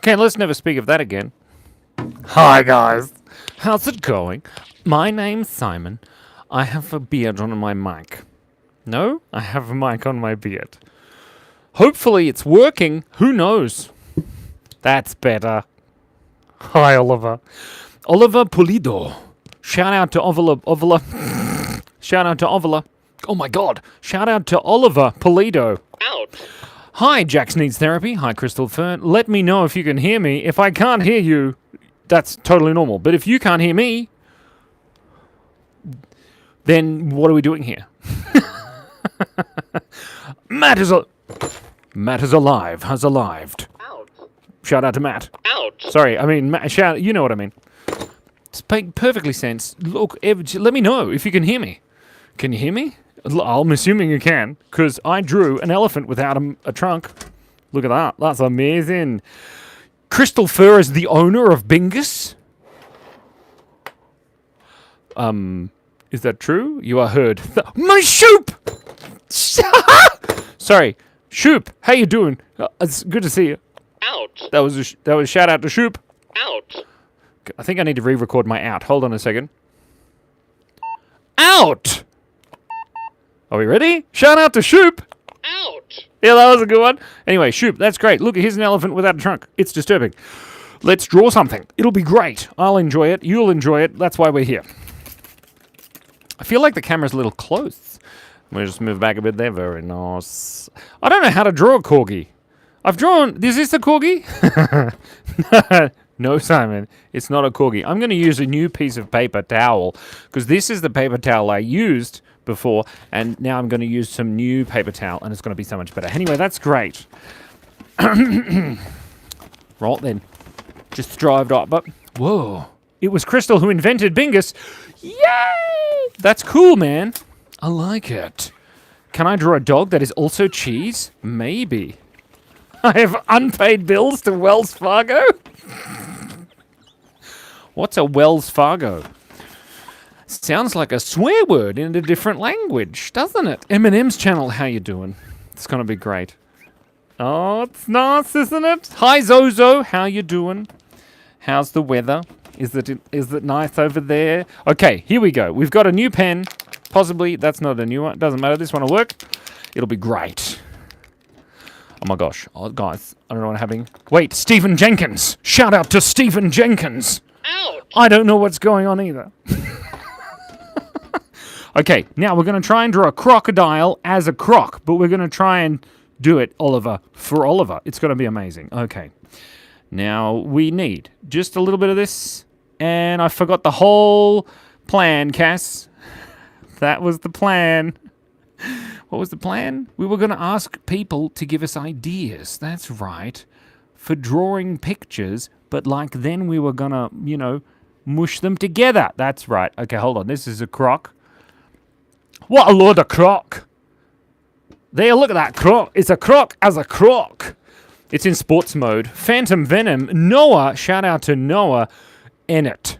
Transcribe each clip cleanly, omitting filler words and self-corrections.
Okay, let's never speak of that again. Hi, guys. How's it going? My name's Simon. I have a beard on my mic. No? I have a mic on my beard. Hopefully it's working. Who knows? That's better. Hi, Oliver. Oliver Pulido. Shout out to Shout out to Oliver. Oh my god. Shout out to Oliver Pulido. Ouch. Hi, Jax Needs Therapy. Hi, Crystal Fern. Let me know if you can hear me. If I can't hear you, that's totally normal. But if you can't hear me, then what are we doing here? Matt is alive. Has arrived. Ouch. Shout out to Matt. Ouch. Sorry, I mean, shout. You know what I mean. It's making perfectly sense. Look, let me know if you can hear me. Can you hear me? I'm assuming you can, because I drew an elephant without a trunk. Look at that. That's amazing. Crystal Fur is the owner of Bingus. Is that true? You are heard. My Shoop! Sorry. Shoop, how you doing? It's good to see you. Ouch. That was a shout out to Shoop. Ouch. I think I need to re-record my out. Hold on a second. Out! Are we ready? Shout out to Shoop! Ouch. Yeah, that was a good one. Anyway, Shoop, that's great. Look, here's an elephant without a trunk. It's disturbing. Let's draw something. It'll be great. I'll enjoy it. You'll enjoy it. That's why we're here. I feel like the camera's a little close. We'll just move back a bit there. Very nice. I don't know how to draw a corgi. I've drawn... Is this a corgi? No, Simon. It's not a corgi. I'm going to use a new piece of paper towel, because this is the paper towel I used before, and now I'm going to use some new paper towel, and it's going to be so much better. Anyway, that's great. Right then. Just drived up, but... Whoa. It was Crystal who invented Bingus. Yay! That's cool, man. I like it. Can I draw a dog that is also cheese? Maybe. I have unpaid bills to Wells Fargo? What's a Wells Fargo? Sounds like a swear word in a different language, doesn't it? Eminem's channel, how you doing? It's gonna be great. Oh, it's nice, isn't it? Hi, Zozo, how you doing? How's the weather? Is it nice over there? Okay, here we go. We've got a new pen. Possibly, that's not a new one. Doesn't matter, this one will work. It'll be great. Oh my gosh. Oh, guys, I don't know what's happening. Wait, Stephen Jenkins! Shout out to Stephen Jenkins! Ouch. I don't know what's going on either. Okay, now we're going to try and draw a crocodile as a croc, but we're going to try and do it, Oliver, for Oliver. It's going to be amazing. Okay. Now, we need just a little bit of this, and I forgot the whole plan, Cass. That was the plan. What was the plan? We were going to ask people to give us ideas. That's right. For drawing pictures, but like then we were going to, you know, mush them together. That's right. Okay, hold on. This is a croc. What a load of croc. There, look at that croc. It's a croc as a croc. It's in sports mode. Phantom Venom. Noah. Shout out to Noah. In it.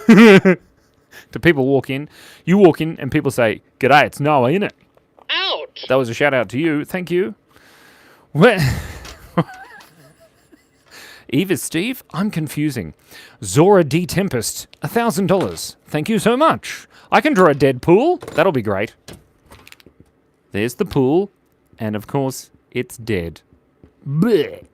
Do people walk in? You walk in and people say, "G'day, it's Noah, innit?" Ouch. That was a shout out to you. Thank you. Where? Eva Steve, I'm confusing. Zora D. Tempest, $1,000. Thank you so much. I can draw a dead pool. That'll be great. There's the pool. And of course, it's dead. Blech.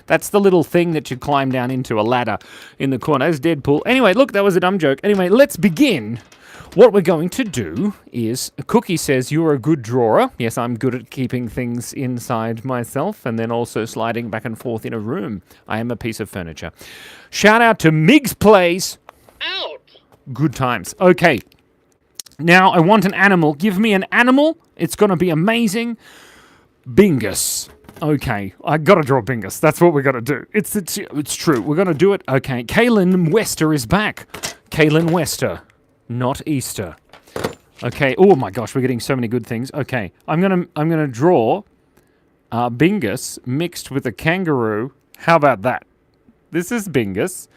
That's the little thing that you climb down into, a ladder in the corner. There's Deadpool. Anyway, look, that was a dumb joke. Anyway, let's begin. What we're going to do is, Cookie says you're a good drawer. Yes, I'm good at keeping things inside myself and then also sliding back and forth in a room. I am a piece of furniture. Shout out to Migs Plays. Ouch. Good times. Okay. Now, I want an animal. Give me an animal. It's going to be amazing. Bingus. Okay, I gotta draw Bingus. That's what we gotta do. It's true. We're gonna do it. Okay, Kaylin Wester is back. Kaylin Wester, not Easter. Okay. Oh my gosh, we're getting so many good things. Okay, I'm gonna draw Bingus mixed with a kangaroo. How about that? This is Bingus.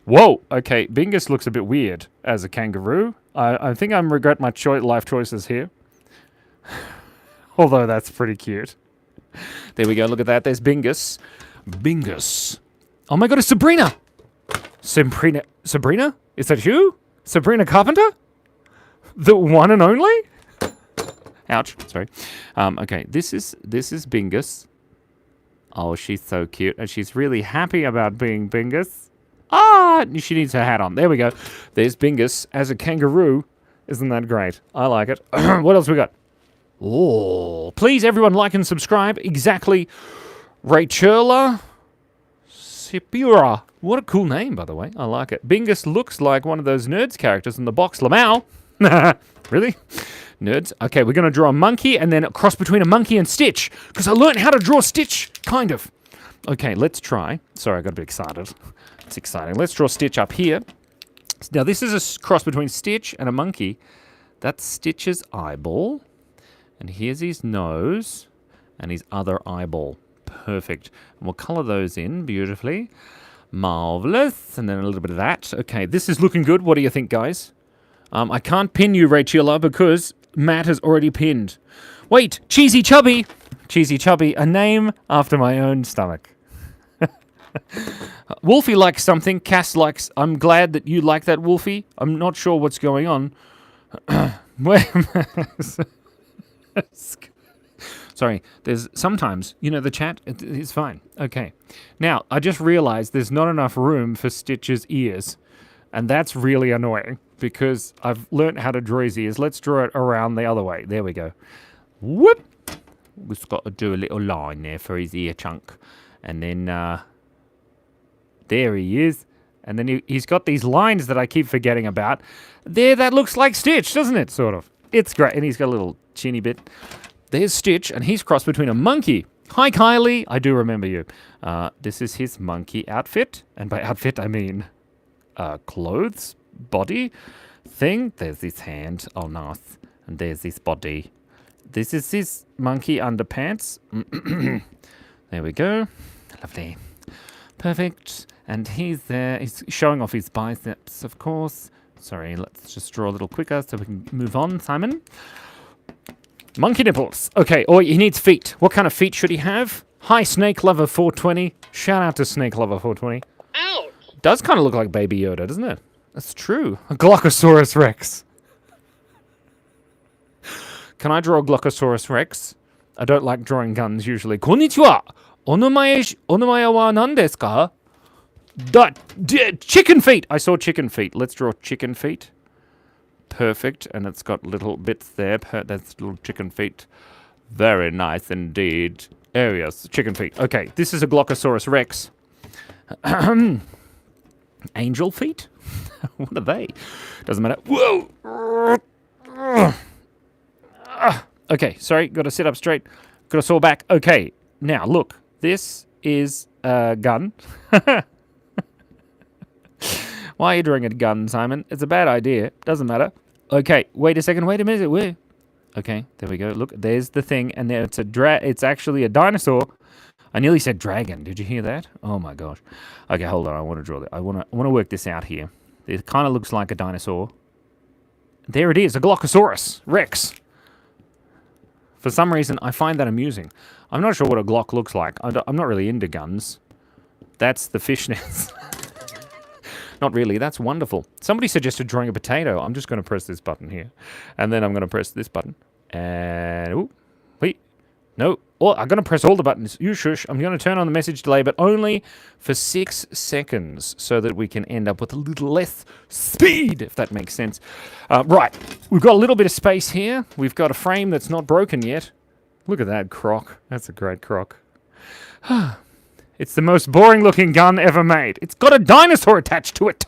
Whoa. Okay, Bingus looks a bit weird as a kangaroo. I think I'm regret my life choices here. Although that's pretty cute. There we go. Look at that. There's Bingus. Bingus. Oh my God, it's Sabrina. Sabrina? Is that you? Sabrina Carpenter? The one and only? Ouch. Sorry. Okay, this is Bingus. Oh, she's so cute. And she's really happy about being Bingus. Ah, she needs her hat on. There we go. There's Bingus as a kangaroo. Isn't that great? I like it. What else we got? Oh, please, everyone, like and subscribe. Exactly. Rachela Sipura. What a cool name, by the way. I like it. Bingus looks like one of those Nerds characters in the box. Lamau. Really? Nerds. Okay, we're going to draw a monkey and then a cross between a monkey and Stitch. Because I learned how to draw Stitch. Kind of. Okay, let's try. Sorry, I got a bit excited. It's exciting. Let's draw Stitch up here. Now, this is a cross between Stitch and a monkey. That's Stitch's eyeball. And here's his nose and his other eyeball. Perfect. And we'll color those in beautifully. Marvelous. And then a little bit of that. Okay, this is looking good. What do you think, guys? I can't pin you, Rachela, because Matt has already pinned. Wait, Cheesy Chubby. Cheesy Chubby, a name after my own stomach. Wolfie likes something. Cass likes... I'm glad that you like that, Wolfie. I'm not sure what's going on. Sorry, there's sometimes, the chat is fine. Okay. Now, I just realized there's not enough room for Stitch's ears. And that's really annoying because I've learnt how to draw his ears. Let's draw it around the other way. There we go. Whoop! We've just got to do a little line there for his ear chunk. And then, there he is. And then he's got these lines that I keep forgetting about. There, that looks like Stitch, doesn't it? Sort of. It's great. And he's got a little chinny bit. There's Stitch, and he's crossed between a monkey. Hi, Kylie. I do remember you. This is his monkey outfit. And by outfit, I mean clothes, body, thing. There's his hand. Oh, nice. And there's his body. This is his monkey underpants. There we go. Lovely. Perfect. And he's there. He's showing off his biceps, of course. Sorry, let's just draw a little quicker so we can move on, Simon. Monkey nipples. Okay, oh, he needs feet. What kind of feet should he have? Hi, Snake Lover 420. Shout out to Snake Lover 420. Ouch! Does kind of look like Baby Yoda, doesn't it? That's true. A Glockasaurus Rex. Can I draw a Glockasaurus Rex? I don't like drawing guns usually. Konnichiwa! Onomae wa nan desu ka? Chicken feet! I saw chicken feet. Let's draw chicken feet. Perfect. And it's got little bits there. That's little chicken feet. Very nice indeed. Areas. Chicken feet. Okay, this is a Glockasaurus Rex. Angel feet? What are they? Doesn't matter. Whoa! Okay, sorry. Got to sit up straight. Got to saw back. Okay, now look. This is a gun. Why are you drawing a gun, Simon? It's a bad idea. Doesn't matter. Okay, wait a second. Wait a minute. Where? Okay, there we go. Look, there's the thing, and there it's it's actually a dinosaur. I nearly said dragon. Did you hear that? Oh my gosh. Okay, hold on. I want to draw that. I want to work this out here. It kind of looks like a dinosaur. There it is, a Glockasaurus Rex. For some reason, I find that amusing. I'm not sure what a Glock looks like. I'm not really into guns. That's the fishnets. Not really. That's wonderful. Somebody suggested drawing a potato. I'm just going to press this button here. And then I'm going to press this button. And... Ooh, wait. No. Oh, I'm going to press all the buttons. You shush. I'm going to turn on the message delay, but only for 6 seconds so that we can end up with a little less speed, if that makes sense. Right. We've got a little bit of space here. We've got a frame that's not broken yet. Look at that croc. That's a great croc. It's the most boring-looking gun ever made. It's got a dinosaur attached to it.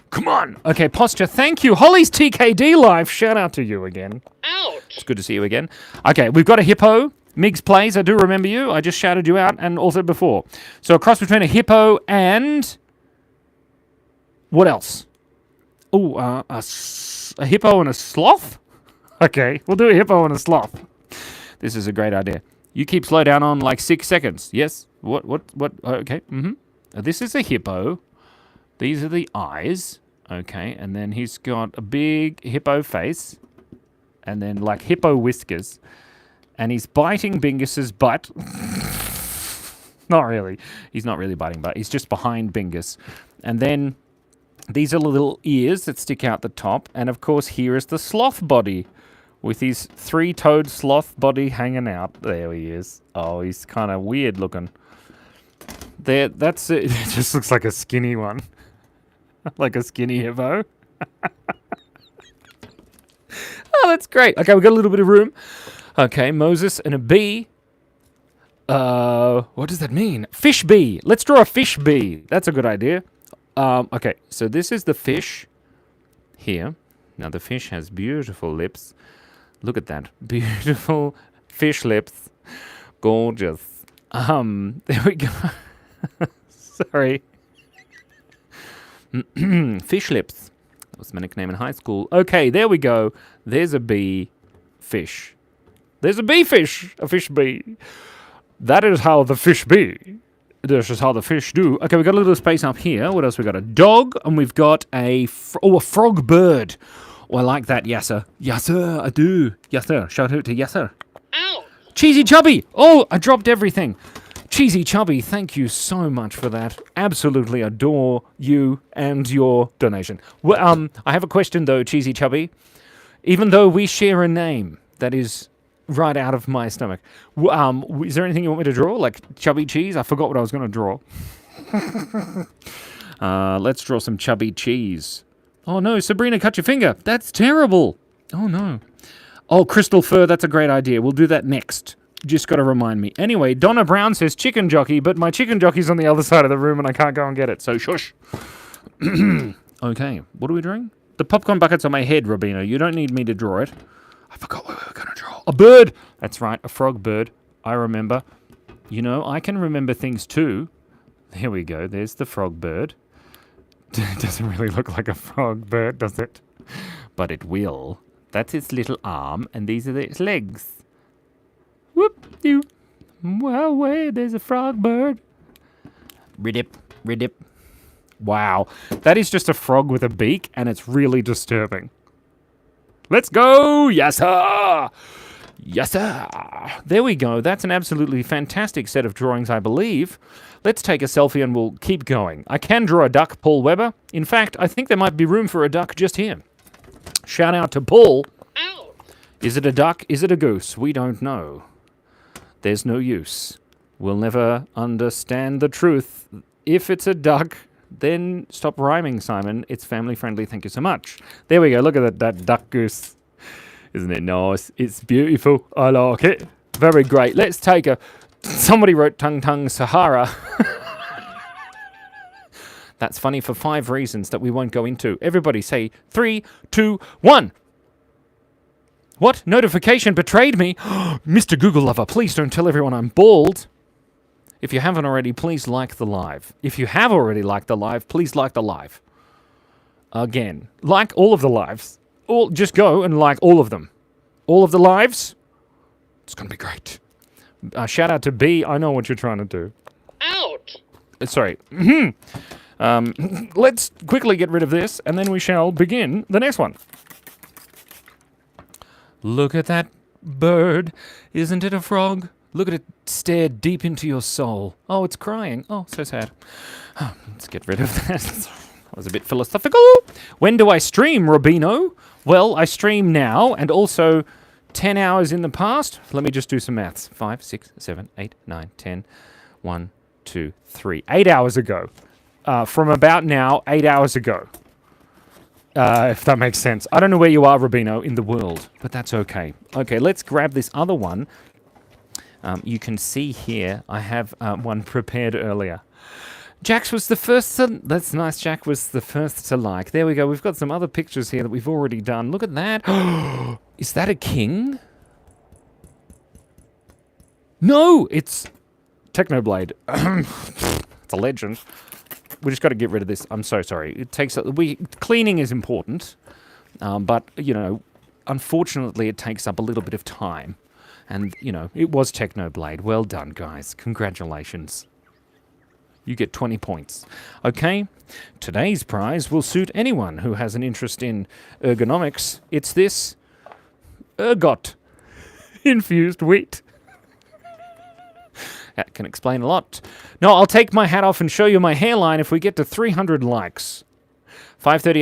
Come on. Okay, posture. Thank you. Holly's TKD Live. Shout out to you again. Ouch! It's good to see you again. Okay, we've got a hippo. Migs Plays, I do remember you. I just shouted you out and also before. So a cross between a hippo and... What else? Oh, a hippo and a sloth? Okay, we'll do a hippo and a sloth. This is a great idea. You keep slow down on like 6 seconds. Yes? What? Okay, This is a hippo. These are the eyes. Okay, and then he's got a big hippo face. And then like hippo whiskers. and he's biting Bingus's butt. Not really. He's not really biting butt. He's just behind Bingus. And then these are the little ears that stick out the top. And, of course, here is the sloth body with his three-toed sloth body hanging out. There he is. Oh, he's kind of weird looking. There, that's it. It just looks like a skinny one. Like a skinny hippo. Oh, that's great. Okay, we've got a little bit of room. Okay, Moses and a bee. What does that mean? Fish bee. Let's draw a fish bee. That's a good idea. Okay, so this is the fish here. Now, the fish has beautiful lips. Look at that. Beautiful fish lips. Gorgeous. There we go. Sorry. Fish lips. That was my nickname in high school. Okay, there we go. There's a bee fish. There's a bee fish. A fish bee. That is how the fish be. This is how the fish do. Okay, we've got a little space up here. What else? We've got a dog, and we've got a frog bird. Oh, I like that. Yes, sir. Yes, sir. I do. Yes, sir. Shout out to yes, sir. Ow! Cheesy Chubby. Oh, I dropped everything. Cheesy Chubby, thank you so much for that. Absolutely adore you and your donation. Well, I have a question, though, Cheesy Chubby. Even though we share a name that is right out of my stomach, is there anything you want me to draw? Like Chubby Cheese? I forgot what I was going to draw. Let's draw some Chubby Cheese. Oh, no, Sabrina, cut your finger. That's terrible. Oh, no. Oh, Crystal Fur, that's a great idea. We'll do that next. Just got to remind me. Anyway, Donna Brown says chicken jockey, but my chicken jockey's on the other side of the room and I can't go and get it, so shush. Okay, what are we drawing? The popcorn bucket's on my head, Robino. You don't need me to draw it. I forgot what we were going to draw. A bird! That's right, a frog bird. I remember. You know, I can remember things too. There we go. There's the frog bird. It doesn't really look like a frog bird, does it? But it will. That's its little arm, and these are its legs. Whoop, you. Well, wait, there's a frog bird. Ridip, ridip. Wow. That is just a frog with a beak, and it's really disturbing. Let's go! Yes, sir! Yes, sir! There we go. That's an absolutely fantastic set of drawings, I believe. Let's take a selfie and we'll keep going. I can draw a duck, Paul Weber. In fact, I think there might be room for a duck just here. Shout out to Paul. Ow! Is it a duck? Is it a goose? We don't know. There's no use. We'll never understand the truth. If it's a duck, then stop rhyming, Simon. It's family friendly. Thank you so much. There we go. Look at that duck goose. Isn't it nice? It's beautiful. I like it. Very great. Let's take a... Somebody wrote Tung Tung Sahara. That's funny for 5 reasons that we won't go into. Everybody say 3, 2, 1. What? Notification betrayed me? Mr. Google Lover, please don't tell everyone I'm bald. If you haven't already, please like the live. If you have already liked the live, please like the live. Again, like all of the lives. Just go and like all of them. All of the lives. It's going to be great. Shout out to B. I know what you're trying to do. Out! Sorry. Let's quickly get rid of this, and then we shall begin the next one. Look at that bird. Isn't it a frog? Look at it stare deep into your soul. Oh, it's crying. Oh, so sad. Let's get rid of that. That was a bit philosophical. When do I stream, Robino? Well, I stream now, and also 10 hours in the past. Let me just do some maths. 5, 6, 7, 8, 9, 10. 1, 2, 3. 8 hours ago. From about now, 8 hours ago. If that makes sense. I don't know where you are, Rubino, in the world, but that's okay. Okay, let's grab this other one. You can see here, I have one prepared earlier. Jax was the first to... That's nice, Jack was the first to like. There we go, we've got some other pictures here that we've already done. Look at that. Is that a king? No, it's Technoblade. It's a legend. We just got to get rid of this. I'm so sorry. It takes... Cleaning is important, but, you know, unfortunately it takes up a little bit of time. And, you know, it was Technoblade. Well done, guys. Congratulations. You get 20 points. Okay, today's prize will suit anyone who has an interest in ergonomics. It's this ergot. infused wheat. That can explain a lot. No, I'll take my hat off and show you my hairline if we get to 300 likes. 5:30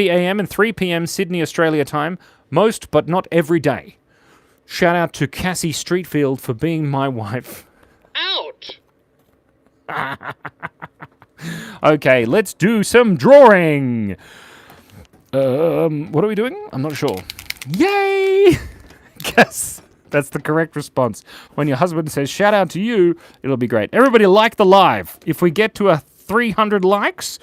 a.m. and 3 p.m. Sydney, Australia time. Most, but not every day. Shout out to Cassie Streetfield for being my wife. Ouch! Okay, let's do some drawing. What are we doing? I'm not sure. Yay! Yes, that's the correct response. When your husband says shout out to you, it'll be great. Everybody like the live. If we get to 300 likes,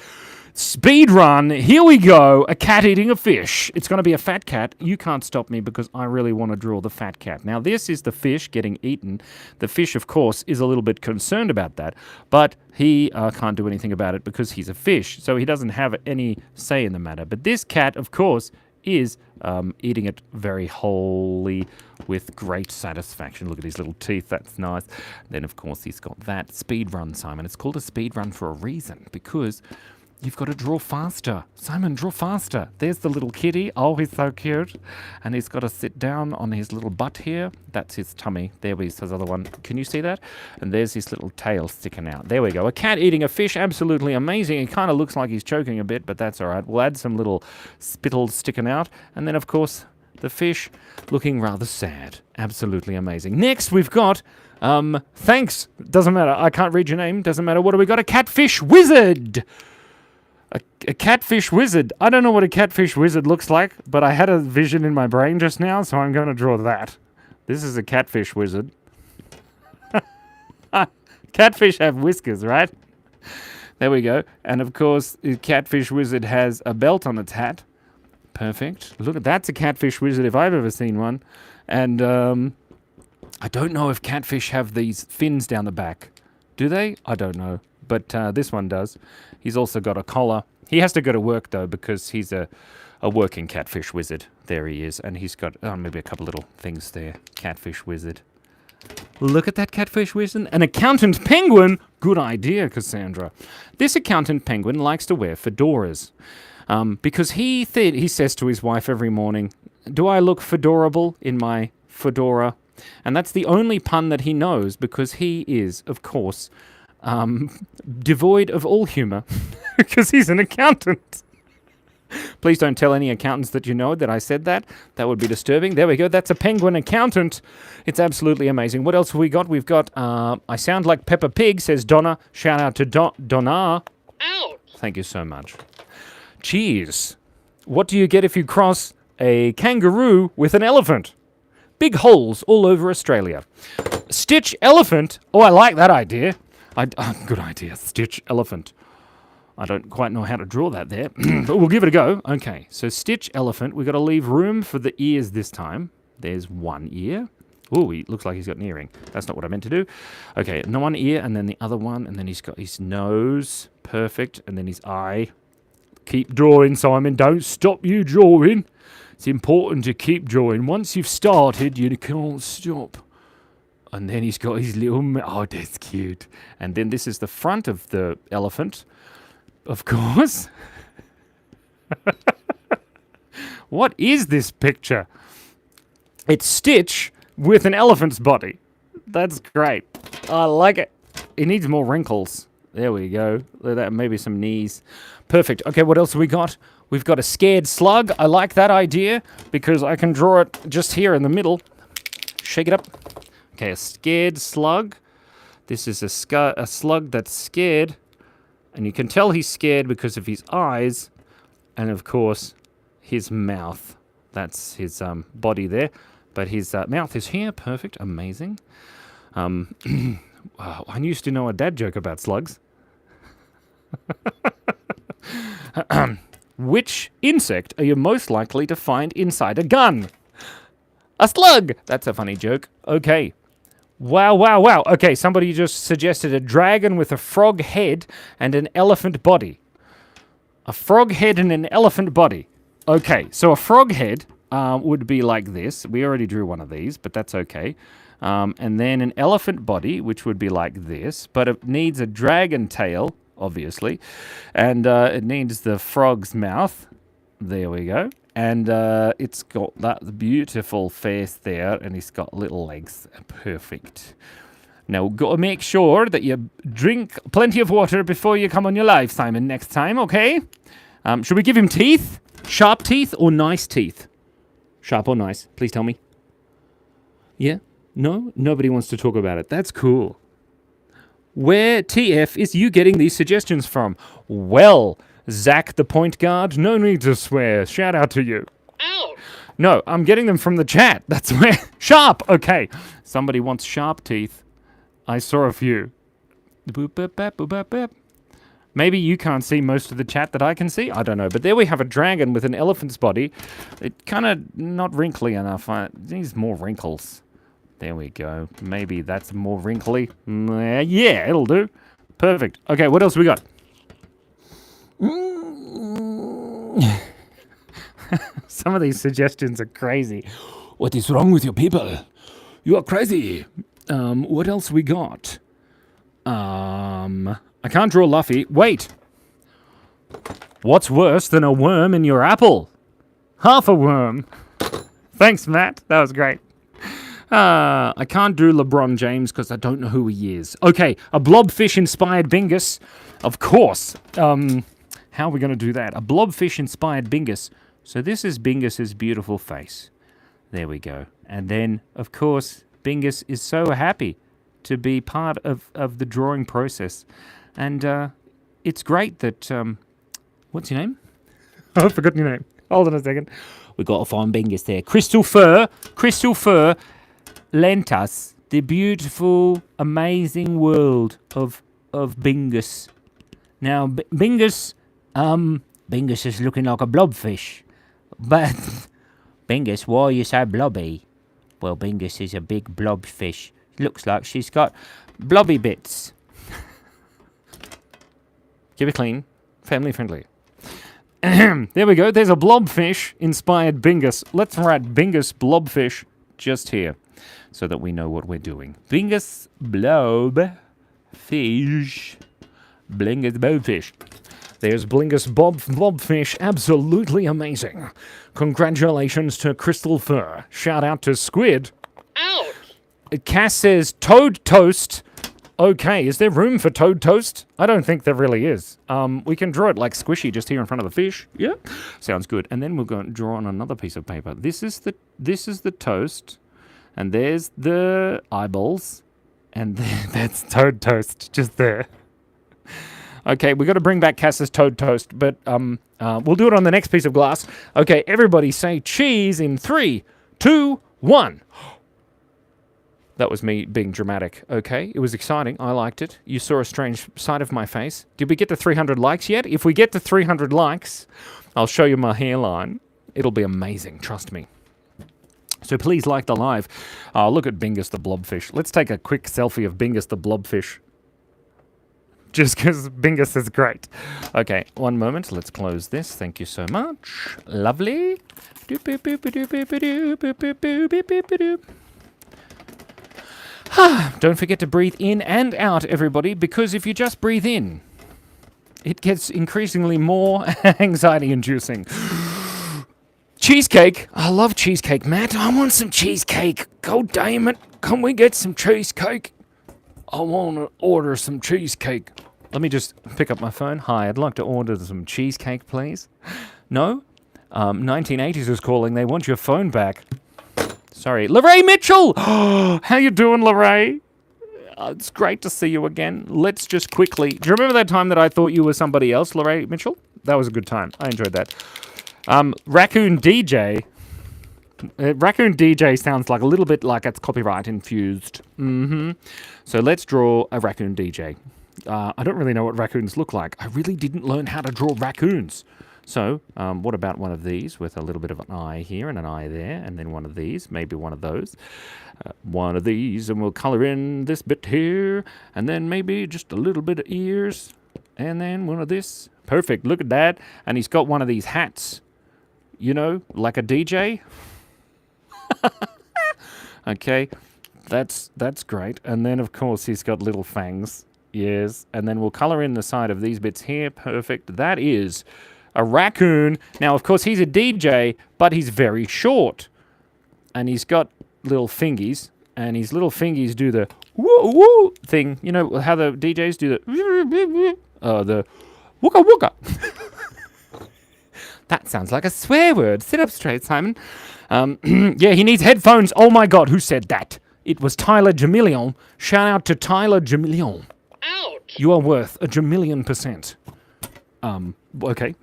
Speedrun, here we go. A cat eating a fish. It's going to be a fat cat. You can't stop me because I really want to draw the fat cat. Now, this is the fish getting eaten. The fish, of course, is a little bit concerned about that, but he can't do anything about it because he's a fish, so he doesn't have any say in the matter. But this cat, of course, is eating it very wholly with great satisfaction. Look at his little teeth. That's nice. Then, of course, he's got that speedrun, Simon. It's called a speedrun for a reason because you've got to draw faster. Simon, draw faster. There's the little kitty. Oh, he's so cute. And he's got to sit down on his little butt here. That's his tummy. There is his other one. Can you see that? And there's his little tail sticking out. There we go. A cat eating a fish. Absolutely amazing. It kind of looks like he's choking a bit, but that's all right. We'll add some little spittles sticking out. And then, of course, the fish looking rather sad. Absolutely amazing. Next, we've got... thanks. Doesn't matter. I can't read your name. Doesn't matter. What do we got? A catfish wizard. A catfish wizard. I don't know what a catfish wizard looks like, but I had a vision in my brain just now, so I'm going to draw that. This is a catfish wizard. Catfish have whiskers, right? There we go. And of course, the catfish wizard has a belt on its hat. Perfect. Look, that's a catfish wizard if I've ever seen one. And I don't know if catfish have these fins down the back. Do they? I don't know. But this one does. He's also got a collar. He has to go to work, though, because he's a working catfish wizard. There he is. And he's got maybe a couple little things there. Catfish wizard. Look at that catfish wizard. An accountant penguin. Good idea, Cassandra. This accountant penguin likes to wear fedoras. Because he says to his wife every morning, do I look fedorable in my fedora? And that's the only pun that he knows because he is, of course... devoid of all humor because he's an accountant. Please don't tell any accountants that you know that I said that. That would be disturbing. There we go. That's a penguin accountant. It's absolutely amazing. What else have we got? We've got, I sound like Peppa Pig, says Donna. Shout out to Donna. Ouch! Thank you so much. Cheers. What do you get if you cross a kangaroo with an elephant? Big holes all over Australia. Stitch elephant. Oh, I like that idea. Good idea. Stitch elephant. I don't quite know how to draw that there, but we'll give it a go. Okay, so stitch elephant. We've got to leave room for the ears this time. There's one ear. Oh, he looks like he's got an earring. That's not what I meant to do. Okay, no, one ear, and then the other one, and then he's got his nose. Perfect. And then his eye. Keep drawing, Simon. Don't stop you drawing. It's important to keep drawing. Once you've started, you can't stop. And then he's got his little... Oh, that's cute. And then this is the front of the elephant, of course. What is this picture? It's Stitch with an elephant's body. That's great. I like it. It needs more wrinkles. There we go. Maybe some knees. Perfect. Okay, what else have we got? We've got a scared slug. I like that idea because I can draw it just here in the middle. Shake it up. Okay, a scared slug. This is a slug that's scared. And you can tell he's scared because of his eyes. And, of course, his mouth. That's his body there. But his mouth is here. Perfect. Amazing. Wow, I used to know a dad joke about slugs. Which insect are you most likely to find inside a gun? A slug! That's a funny joke. Okay. Wow, wow, wow. Okay, somebody just suggested a dragon with a frog head and an elephant body. A frog head and an elephant body. Okay, so a frog head would be like this. We already drew one of these, but that's okay. And then an elephant body, which would be like this, but it needs a dragon tail, obviously. And it needs the frog's mouth. There we go. And it's got that beautiful face there, and he's got little legs. Perfect. Now, got to make sure that you drink plenty of water before you come on your live, Simon, next time, okay? Should we give him teeth? Sharp teeth or nice teeth? Sharp or nice? Please tell me. Yeah? No? Nobody wants to talk about it. That's cool. Where TF is you getting these suggestions from? Well, Zach the point guard, no need to swear. Shout out to you. Ouch. No, I'm getting them from the chat. That's where... Sharp! Okay. Somebody wants sharp teeth. I saw a few. Boop, bap, bap, boop, bap, bap. Maybe you can't see most of the chat that I can see. I don't know. But there we have a dragon with an elephant's body. It kind of not wrinkly enough. Needs more wrinkles. There we go. Maybe that's more wrinkly. Yeah, it'll do. Perfect. Okay, what else we got? Some of these suggestions are crazy. What is wrong with you people? You are crazy. What else we got? I can't draw Luffy. Wait. What's worse than a worm in your apple? Half a worm. Thanks, Matt. That was great. I can't do LeBron James because I don't know who he is. Okay, a blobfish-inspired Bingus. Of course. How are we going to do that? A blobfish-inspired Bingus. So this is Bingus's beautiful face. There we go. And then, of course, Bingus is so happy to be part of the drawing process. And it's great that... what's your name? Oh, I've forgotten your name. Hold on a second. We've got to find Bingus there. Crystal Fur lent us the beautiful, amazing world of Bingus. Now, Bingus is looking like a blobfish. But, Bingus, why are you so blobby? Well, Bingus is a big blobfish. Looks like she's got blobby bits. Keep it clean. Family friendly. There we go. There's a blobfish-inspired Bingus. Let's write Bingus blobfish just here so that we know what we're doing. Bingus blobfish. Blingus blobfish. There's Blingus blobfish. Absolutely amazing. Congratulations to Crystal Fur. Shout out to Squid. Ouch. Cass says Toad Toast. Okay, is there room for Toad Toast? I don't think there really is. We can draw it like squishy just here in front of the fish. Yeah, sounds good. And then we'll go and draw on another piece of paper. This is the toast, and there's the eyeballs, and that's Toad Toast just there. Okay, we got to bring back Cass's Toad Toast, but we'll do it on the next piece of glass. Okay, everybody say cheese in 3, 2, 1. That was me being dramatic, okay? It was exciting. I liked it. You saw a strange side of my face. Did we get to 300 likes yet? If we get to 300 likes, I'll show you my hairline. It'll be amazing, trust me. So please like the live. Oh, look at Bingus the blobfish. Let's take a quick selfie of Bingus the blobfish. Just because Bingus is great. Okay, one moment. Let's close this. Thank you so much. Lovely. Don't forget to breathe in and out, everybody, because if you just breathe in, it gets increasingly more anxiety-inducing. Cheesecake. I love cheesecake, Matt. I want some cheesecake. God damn it. Can we get some cheesecake? I want to order some cheesecake. Let me just pick up my phone. Hi, I'd like to order some cheesecake, please. No? 1980s is calling. They want your phone back. Sorry. Lorraine Mitchell! How you doing, Lorraine? It's great to see you again. Let's just quickly... Do you remember that time that I thought you were somebody else, Lorraine Mitchell? That was a good time. I enjoyed that. Raccoon DJ... Raccoon DJ sounds like a little bit like it's copyright infused. So let's draw a Raccoon DJ. I don't really know what raccoons look like. I really didn't learn how to draw raccoons. So, what about one of these with a little bit of an eye here and an eye there, and then one of these, maybe one of those. One of these, and we'll color in this bit here, and then maybe just a little bit of ears, and then one of this. Perfect, look at that. And he's got one of these hats, you know, like a DJ. Okay, that's great. And then, of course, he's got little fangs. Yes, and then we'll color in the side of these bits here. Perfect. That is a raccoon. Now, of course, he's a DJ, but he's very short. And he's got little fingies, and his little fingies do the woo woo thing. You know how the DJs do the wooka wooka. That sounds like a swear word. Sit up straight, Simon. Yeah, he needs headphones. Oh my God, who said that? It was Tyler Jamillion. Shout out to Tyler Jamillion. Ouch! You are worth a jamillion%. Okay.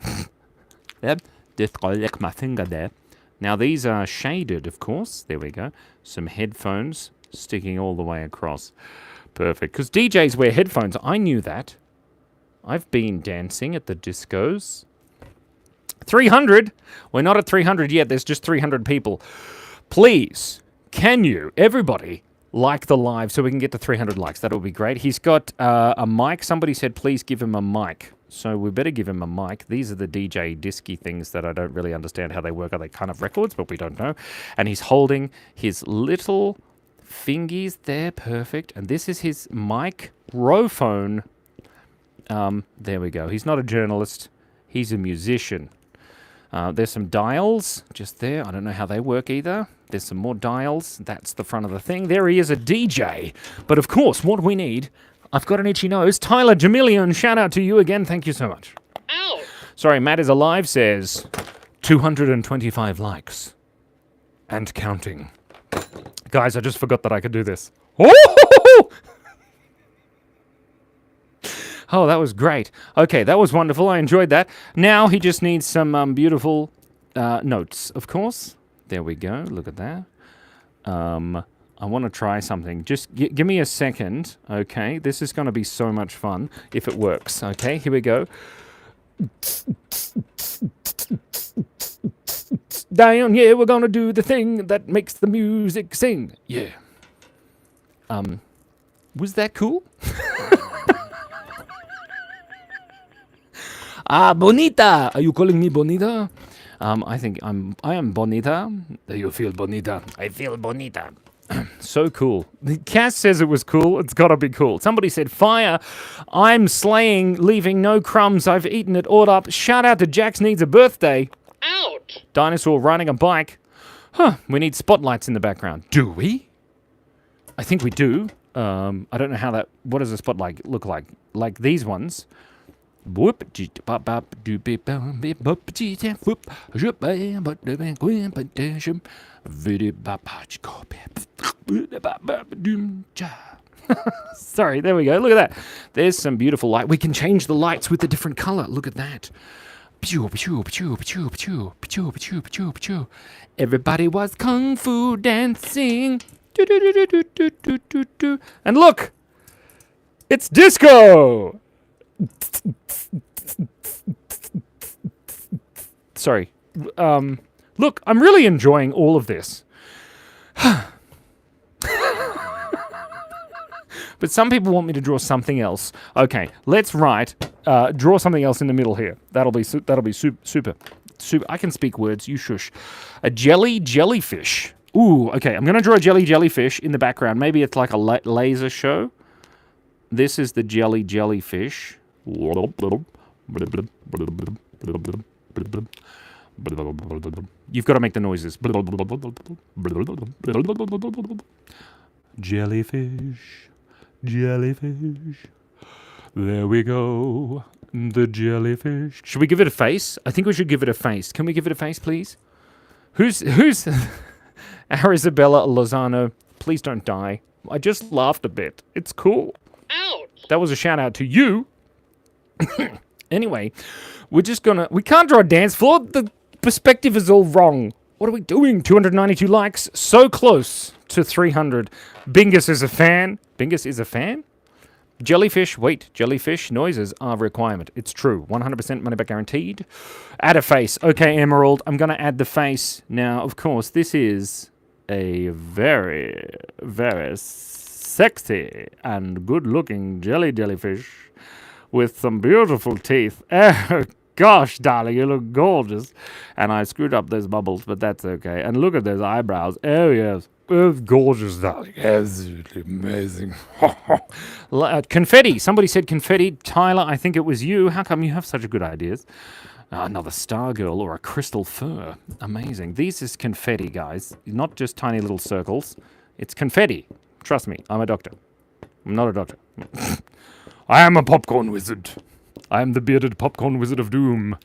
Yep, just gotta lick my finger there. Now these are shaded, of course. There we go. Some headphones sticking all the way across. Perfect. Because DJs wear headphones. I knew that. I've been dancing at the discos. 300. We're not at 300 yet. There's just 300 people. Please, can you, everybody, like the live so we can get to 300 likes? That would be great. He's got a mic. Somebody said, please give him a mic. So we better give him a mic. These are the DJ disky things that I don't really understand how they work. Are they kind of records? But we don't know. And he's holding his little fingies there. Perfect. And this is his microphone. There we go. He's not a journalist. He's a musician. There's some dials just there. I don't know how they work either. There's some more dials. That's the front of the thing. There he is, a DJ. But of course, what we need... I've got an itchy nose. Tyler Jamillion, shout out to you again. Thank you so much. Ow! Sorry, Matt is alive says 225 likes. And counting. Guys, I just forgot that I could do this. Oh! Oh, that was great. Okay, that was wonderful. I enjoyed that. Now he just needs some beautiful notes, of course. There we go. Look at that. I want to try something. Just give me a second, okay? This is going to be so much fun if it works, okay? Here we go. Down, yeah, we're going to do the thing that makes the music sing. Yeah. Was that cool? Bonita! Are you calling me Bonita? I think I am Bonita. Do you feel Bonita? I feel Bonita. So cool. Cass says it was cool. It's got to be cool. Somebody said, fire. I'm slaying, leaving no crumbs. I've eaten it all up. Shout out to Jax needs a birthday. Ouch! Dinosaur riding a bike. Huh, we need spotlights in the background. Do we? I think we do. I don't know how that... What does a spotlight look like? Like these ones. Whoop. Sorry, there we go. Look at that. There's some beautiful light. We can change the lights with a different color. Look at that. Everybody was kung fu dancing. And look, it's disco. Sorry. Look, I'm really enjoying all of this. But some people want me to draw something else. Okay, let's draw something else in the middle here. That'll be super. I can speak words, you shush. A jellyfish. Ooh, okay, I'm going to draw a jellyfish in the background. Maybe it's like a laser show. This is the jellyfish. You've got to make the noises. Jellyfish. There we go. The jellyfish. Should we give it a face? I think we should give it a face. Can we give it a face, please? Who's Arizabella Lozano? Please don't die. I just laughed a bit. It's cool. Ouch! That was a shout out to you. Anyway, we can't draw a dance floor. The perspective is all wrong. What are we doing? 292 likes. So close to 300. Bingus is a fan. Bingus is a fan? Jellyfish noises are a requirement. It's true. 100% money back guaranteed. Add a face. Okay, Emerald. I'm going to add the face. Now, of course, this is a very, very sexy and good-looking jellyfish with some beautiful teeth. Oh, gosh, darling, you look gorgeous. And I screwed up those bubbles, but that's okay. And look at those eyebrows. Oh, yes. It's gorgeous, darling. Absolutely amazing. Confetti. Somebody said confetti. Tyler, I think it was you. How come you have such good ideas? Another stargirl or a crystal fur. Amazing. These is confetti, guys. Not just tiny little circles. It's confetti. Trust me, I'm a doctor. I'm not a doctor. I am a popcorn wizard. I am the bearded popcorn wizard of doom.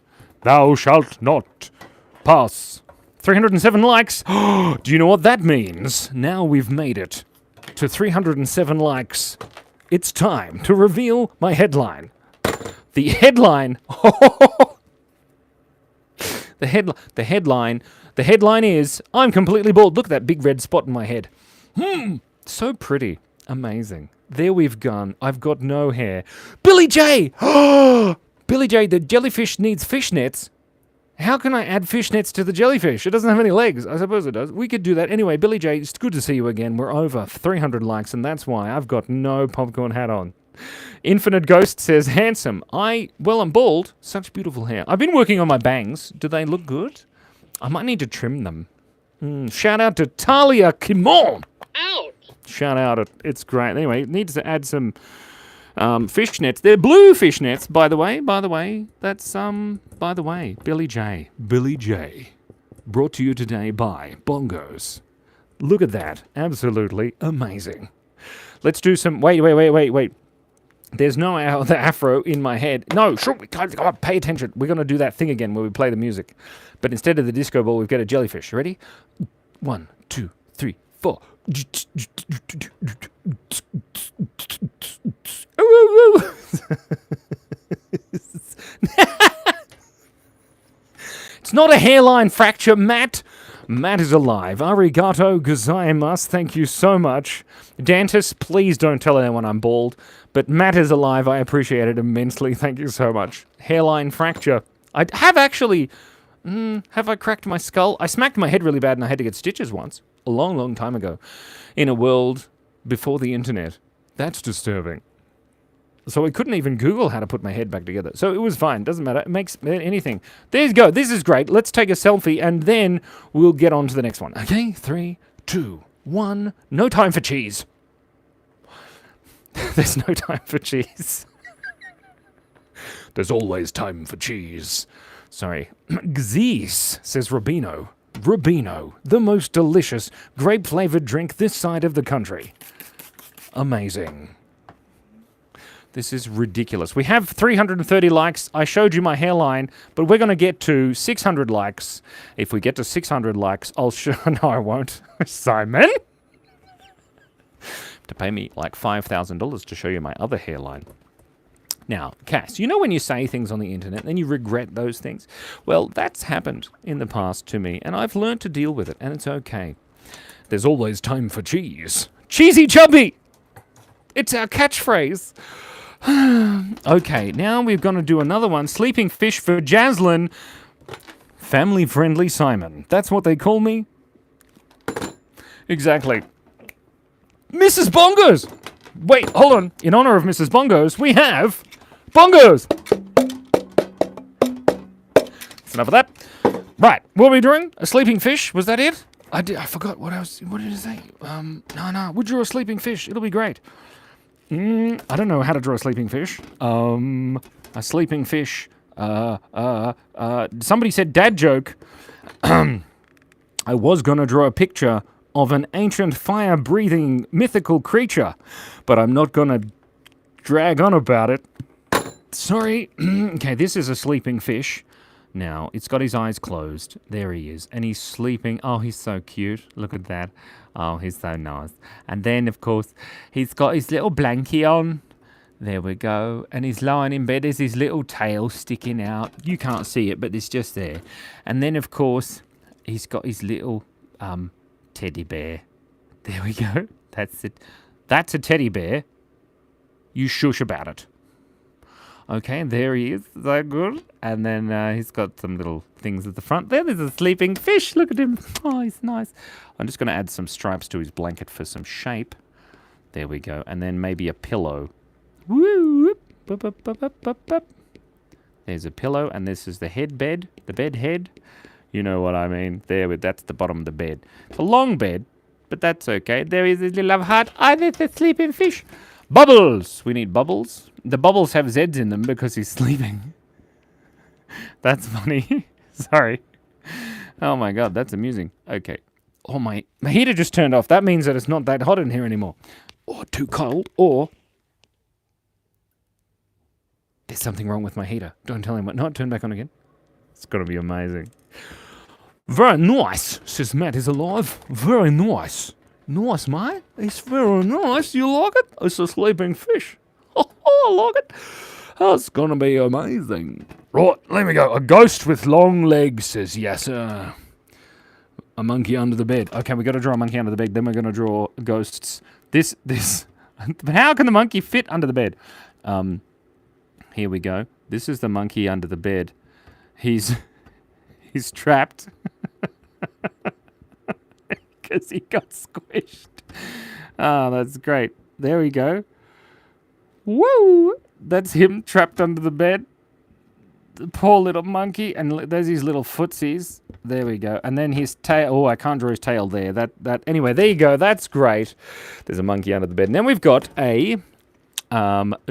Thou shalt not pass. 307 likes. Do you know what that means? Now we've made it to 307 likes. It's time to reveal my headline. The headline. The headline is, I'm completely bald. Look at that big red spot in my head. So pretty. Amazing. There we've gone. I've got no hair. Billy J! Billy J, the jellyfish needs fishnets. How can I add fishnets to the jellyfish? It doesn't have any legs. I suppose it does. We could do that. Anyway, Billy J, it's good to see you again. We're over 300 likes, and that's why I've got no popcorn hat on. Infinite Ghost says, handsome. I'm bald. Such beautiful hair. I've been working on my bangs. Do they look good? I might need to trim them. Shout out to Talia Kimon. Out. Shout out. It's great. Anyway, needs to add some fishnets. They're blue fishnets, by the way. That's, by the way, Billy J. Billy J. Brought to you today by Bongos. Look at that. Absolutely amazing. Let's do some... Wait. There's no the afro in my head. No, sure, pay attention. We're going to do that thing again where we play the music. But instead of the disco ball, we've got a jellyfish. Ready? 1, 2, 3, 4. It's not a hairline fracture, Matt. Matt is alive. Arigato gozaimasu. Thank you so much. Dantis, please don't tell anyone I'm bald. But Matt is alive. I appreciate it immensely. Thank you so much. Hairline fracture. I have actually... have I cracked my skull? I smacked my head really bad and I had to get stitches once. A long, long time ago. In a world before the internet. That's disturbing. So I couldn't even Google how to put my head back together. So it was fine. Doesn't matter. It makes anything. There you go. This is great. Let's take a selfie and then we'll get on to the next one. Okay? 3, 2, 1. No time for cheese. There's no time for cheese. There's always time for cheese. Sorry. Gzees, says Rubino. Rubino, the most delicious grape-flavored drink this side of the country. Amazing. This is ridiculous. We have 330 likes. I showed you my hairline, but we're going to get to 600 likes. If we get to 600 likes, I'll show... No, I won't. Simon? To pay me like $5,000 to show you my other hairline. Now, Cass, you know when you say things on the internet and then you regret those things? Well, that's happened in the past to me, and I've learned to deal with it, and it's okay. There's always time for cheese. Cheesy chubby! It's our catchphrase. Okay, now we're going to do another one. Sleeping fish for Jaslyn. Family-friendly Simon. That's what they call me? Exactly. Mrs. Bongos! Wait, hold on. In honor of Mrs. Bongos, we have... Bongos! That's enough of that. Right, what are we doing? A sleeping fish? Was that it? I forgot what else. What did it say? No. We'll draw a sleeping fish. It'll be great. I don't know how to draw a sleeping fish. A sleeping fish. Somebody said dad joke. I was going to draw a picture of an ancient fire-breathing mythical creature, but I'm not going to drag on about it. Sorry. Okay, this is a sleeping fish. Now, it's got his eyes closed. There he is. And he's sleeping. Oh, he's so cute. Look at that. Oh, he's so nice. And then, of course, he's got his little blankie on. There we go. And he's lying in bed. There's his little tail sticking out. You can't see it, but it's just there. And then, of course, he's got his little teddy bear. There we go. That's it. That's a teddy bear. You shush about it. Okay, there he is. Is that good? And then he's got some little things at the front there. There's a sleeping fish. Look at him. Oh, he's nice. I'm just going to add some stripes to his blanket for some shape. There we go. And then maybe a pillow. Woo! There's a pillow, and this is the head bed. The bed head. You know what I mean. That's the bottom of the bed. It's a long bed, but that's okay. There is his little love heart. There's the sleeping fish. Bubbles! We need bubbles. The bubbles have Z's in them because he's sleeping. That's funny. Sorry. Oh my god, that's amusing. Okay. Oh, my heater just turned off. That means that it's not that hot in here anymore. Or too cold, or there's something wrong with my heater. Don't tell him what. No, turn back on again. It's going to be amazing. Very nice, says Matt is alive. Very nice. Nice, mate. It's very nice. You like it? It's a sleeping fish. Oh, I like it. Oh, it's going to be amazing. Right, let me go. A ghost with long legs, says yes, A monkey under the bed. Okay, we got to draw a monkey under the bed. Then we're going to draw ghosts. This. How can the monkey fit under the bed? Here we go. This is the monkey under the bed. He's trapped because he got squished. Oh, that's great. There we go. Woo! That's him trapped under the bed. The poor little monkey. And there's his little footsies. There we go. And then his tail. Oh, I can't draw his tail there. Anyway, there you go. That's great. There's a monkey under the bed. And then we've got a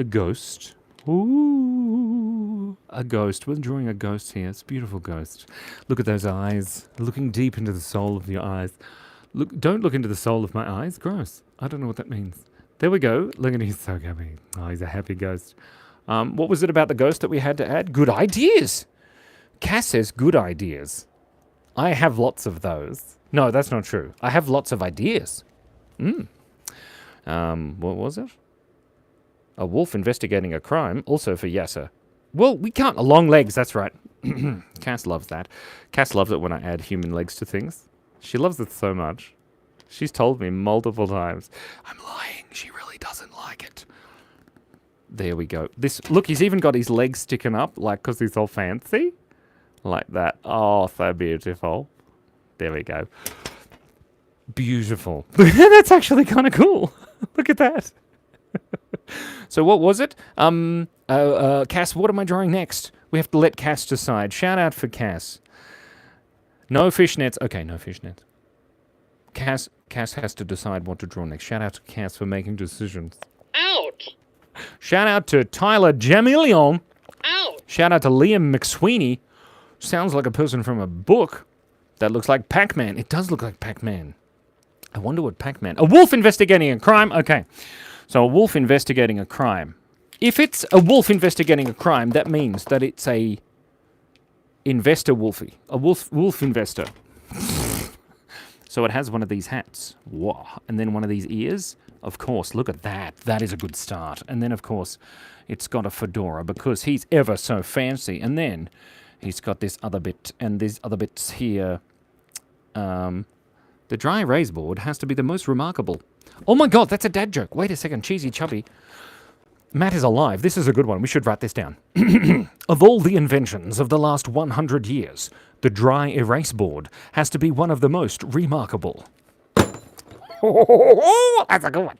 ghost. Ooh, a ghost. We're drawing a ghost here. It's a beautiful ghost. Look at those eyes. Looking deep into the soul of your eyes. Don't look into the soul of my eyes. Gross. I don't know what that means. There we go. Look at him. He's so happy. Oh, he's a happy ghost. What was it about the ghost that we had to add? Good ideas. Cass says good ideas. I have lots of those. No, that's not true. I have lots of ideas. What was it? A wolf investigating a crime, also for Yasser. Well, we can't. Long legs, that's right. Cass loves that. Cass loves it when I add human legs to things. She loves it so much. She's told me multiple times. I'm lying. She really doesn't like it. There we go. Look, he's even got his legs sticking up, like, because he's all fancy. Like that. Oh, so beautiful. There we go. Beautiful. That's actually kind of cool. Look at that. So what was it? Cass, what am I drawing next? We have to let Cass decide. Shout out for Cass. No fishnets. Okay, no fishnets. Cass has to decide what to draw next. Shout out to Cass for making decisions. Out. Shout out to Tyler Jamilion. Out. Shout out to Liam McSweeney. Sounds like a person from a book. That looks like Pac-Man. It does look like Pac-Man. I wonder what Pac-Man... A wolf investigating a crime? Okay. So a wolf investigating a crime. If it's a wolf investigating a crime, that means that it's a investor wolfie. A wolf investor. So it has one of these hats. Whoa. And then one of these ears. Of course, look at that. That is a good start. And then, of course, it's got a fedora because he's ever so fancy. And then he's got this other bit and these other bits here. The dry erase board has to be the most remarkable. Oh my god, that's a dad joke. Wait a second, cheesy chubby. Matt is alive. This is a good one. We should write this down. Of all the inventions of the last 100 years, the dry erase board has to be one of the most remarkable. That's a good one.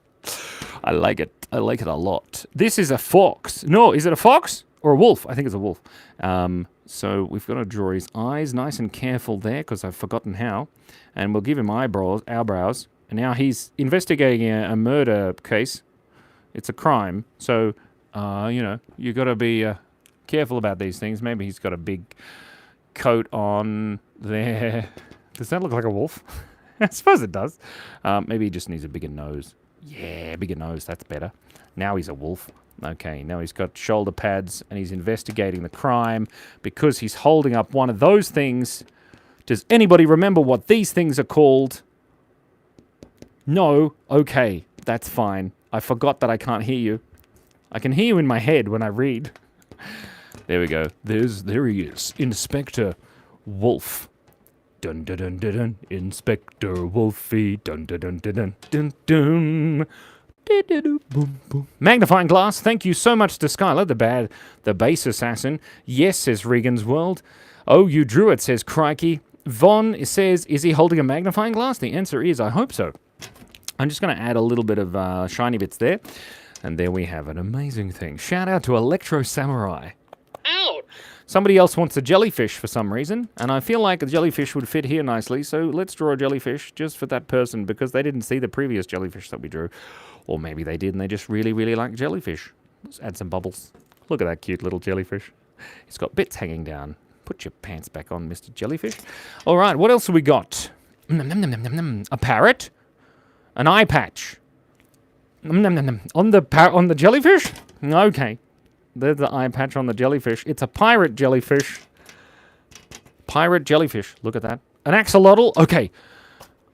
I like it. I like it a lot. This is a fox. No, is it a fox? Or a wolf? I think it's a wolf. So we've got to draw his eyes nice and careful there because I've forgotten how. And we'll give him eyebrows. And now he's investigating a murder case. It's a crime. So, you got to be careful about these things. Maybe he's got a big coat on there. Does that look like a wolf? I suppose it does. Maybe he just needs a bigger nose. Yeah, bigger nose. That's better. Now he's a wolf. Okay, now he's got shoulder pads and he's investigating the crime because he's holding up one of those things. Does anybody remember what these things are called? No? Okay, that's fine. I forgot that I can't hear you. I can hear you in my head when I read. There we go. There he is. Inspector Wolf. Dun dun dun dun dun. Inspector Wolfie. Dun dun dun dun dun dun dun. Boom, boom. Magnifying glass. Thank you so much to Skylar, the base assassin. Yes, says Regan's World. Oh, you drew it, says Crikey. Von says, is he holding a magnifying glass? The answer is, I hope so. I'm just going to add a little bit of shiny bits there. And there we have an amazing thing. Shout out to Electro Samurai. Out. Somebody else wants a jellyfish for some reason, and I feel like a jellyfish would fit here nicely, so let's draw a jellyfish just for that person because they didn't see the previous jellyfish that we drew. Or maybe they did and they just really, really like jellyfish. Let's add some bubbles. Look at that cute little jellyfish. It's got bits hanging down. Put your pants back on, Mr. Jellyfish. All right, what else have we got? A parrot. An eye patch. On the jellyfish? Okay. There's the eye patch on the jellyfish. It's a pirate jellyfish. Pirate jellyfish. Look at that. An axolotl. Okay.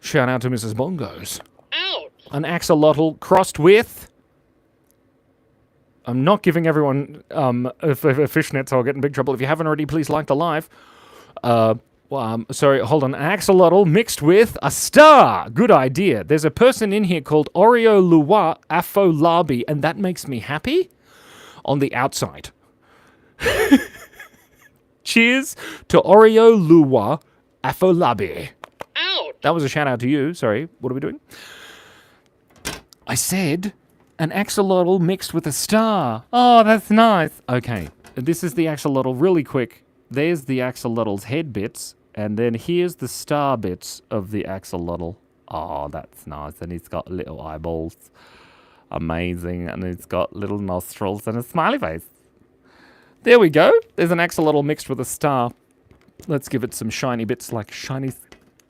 Shout out to Mrs. Bongos. Out. An axolotl crossed with... I'm not giving everyone fishnets, so I'll get in big trouble. If you haven't already, please like the live. Sorry, hold on. An axolotl mixed with a star. Good idea. There's a person in here called Oreo Lua Afolabi, and that makes me happy on the outside. Cheers to Oreo Lua Afolabi. Out. That was a shout out to you. Sorry, what are we doing? I said... an axolotl mixed with a star. Oh, that's nice. Okay, this is the axolotl really quick. There's the axolotl's head bits, and then here's the star bits of the axolotl. Oh, that's nice. And he's got little eyeballs. Amazing. And he's got little nostrils and a smiley face. There we go. There's an axolotl mixed with a star. Let's give it some shiny bits, like shiny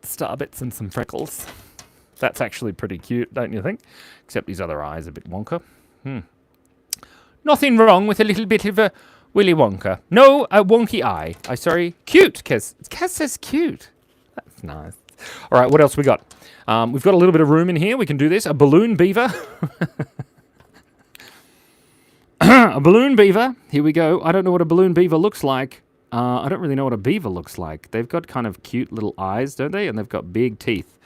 star bits and some freckles. That's actually pretty cute, don't you think? Except his other eye's a bit wonka. Nothing wrong with a little bit of a Willy Wonka. No, a wonky eye. Sorry, cute. Kaz says cute. That's nice. All right, what else we got? We've got a little bit of room in here. We can do this. A balloon beaver. A balloon beaver. Here we go. I don't know what a balloon beaver looks like. I don't really know what a beaver looks like. They've got kind of cute little eyes, don't they? And they've got big teeth.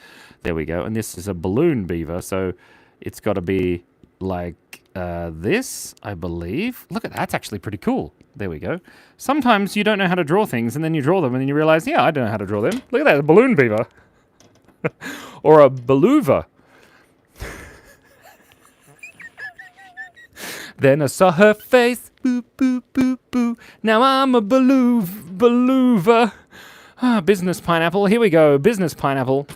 There we go. And this is a balloon beaver, so it's got to be like this, I believe. Look at that. That's actually pretty cool. There we go. Sometimes you don't know how to draw things, and then you draw them, and then you realize, yeah, I don't know how to draw them. Look at that, a balloon beaver. Or a beluva. Then I saw her face. Boo, boo, boo, boo. Now I'm a beluva. Business pineapple. Here we go. Business pineapple.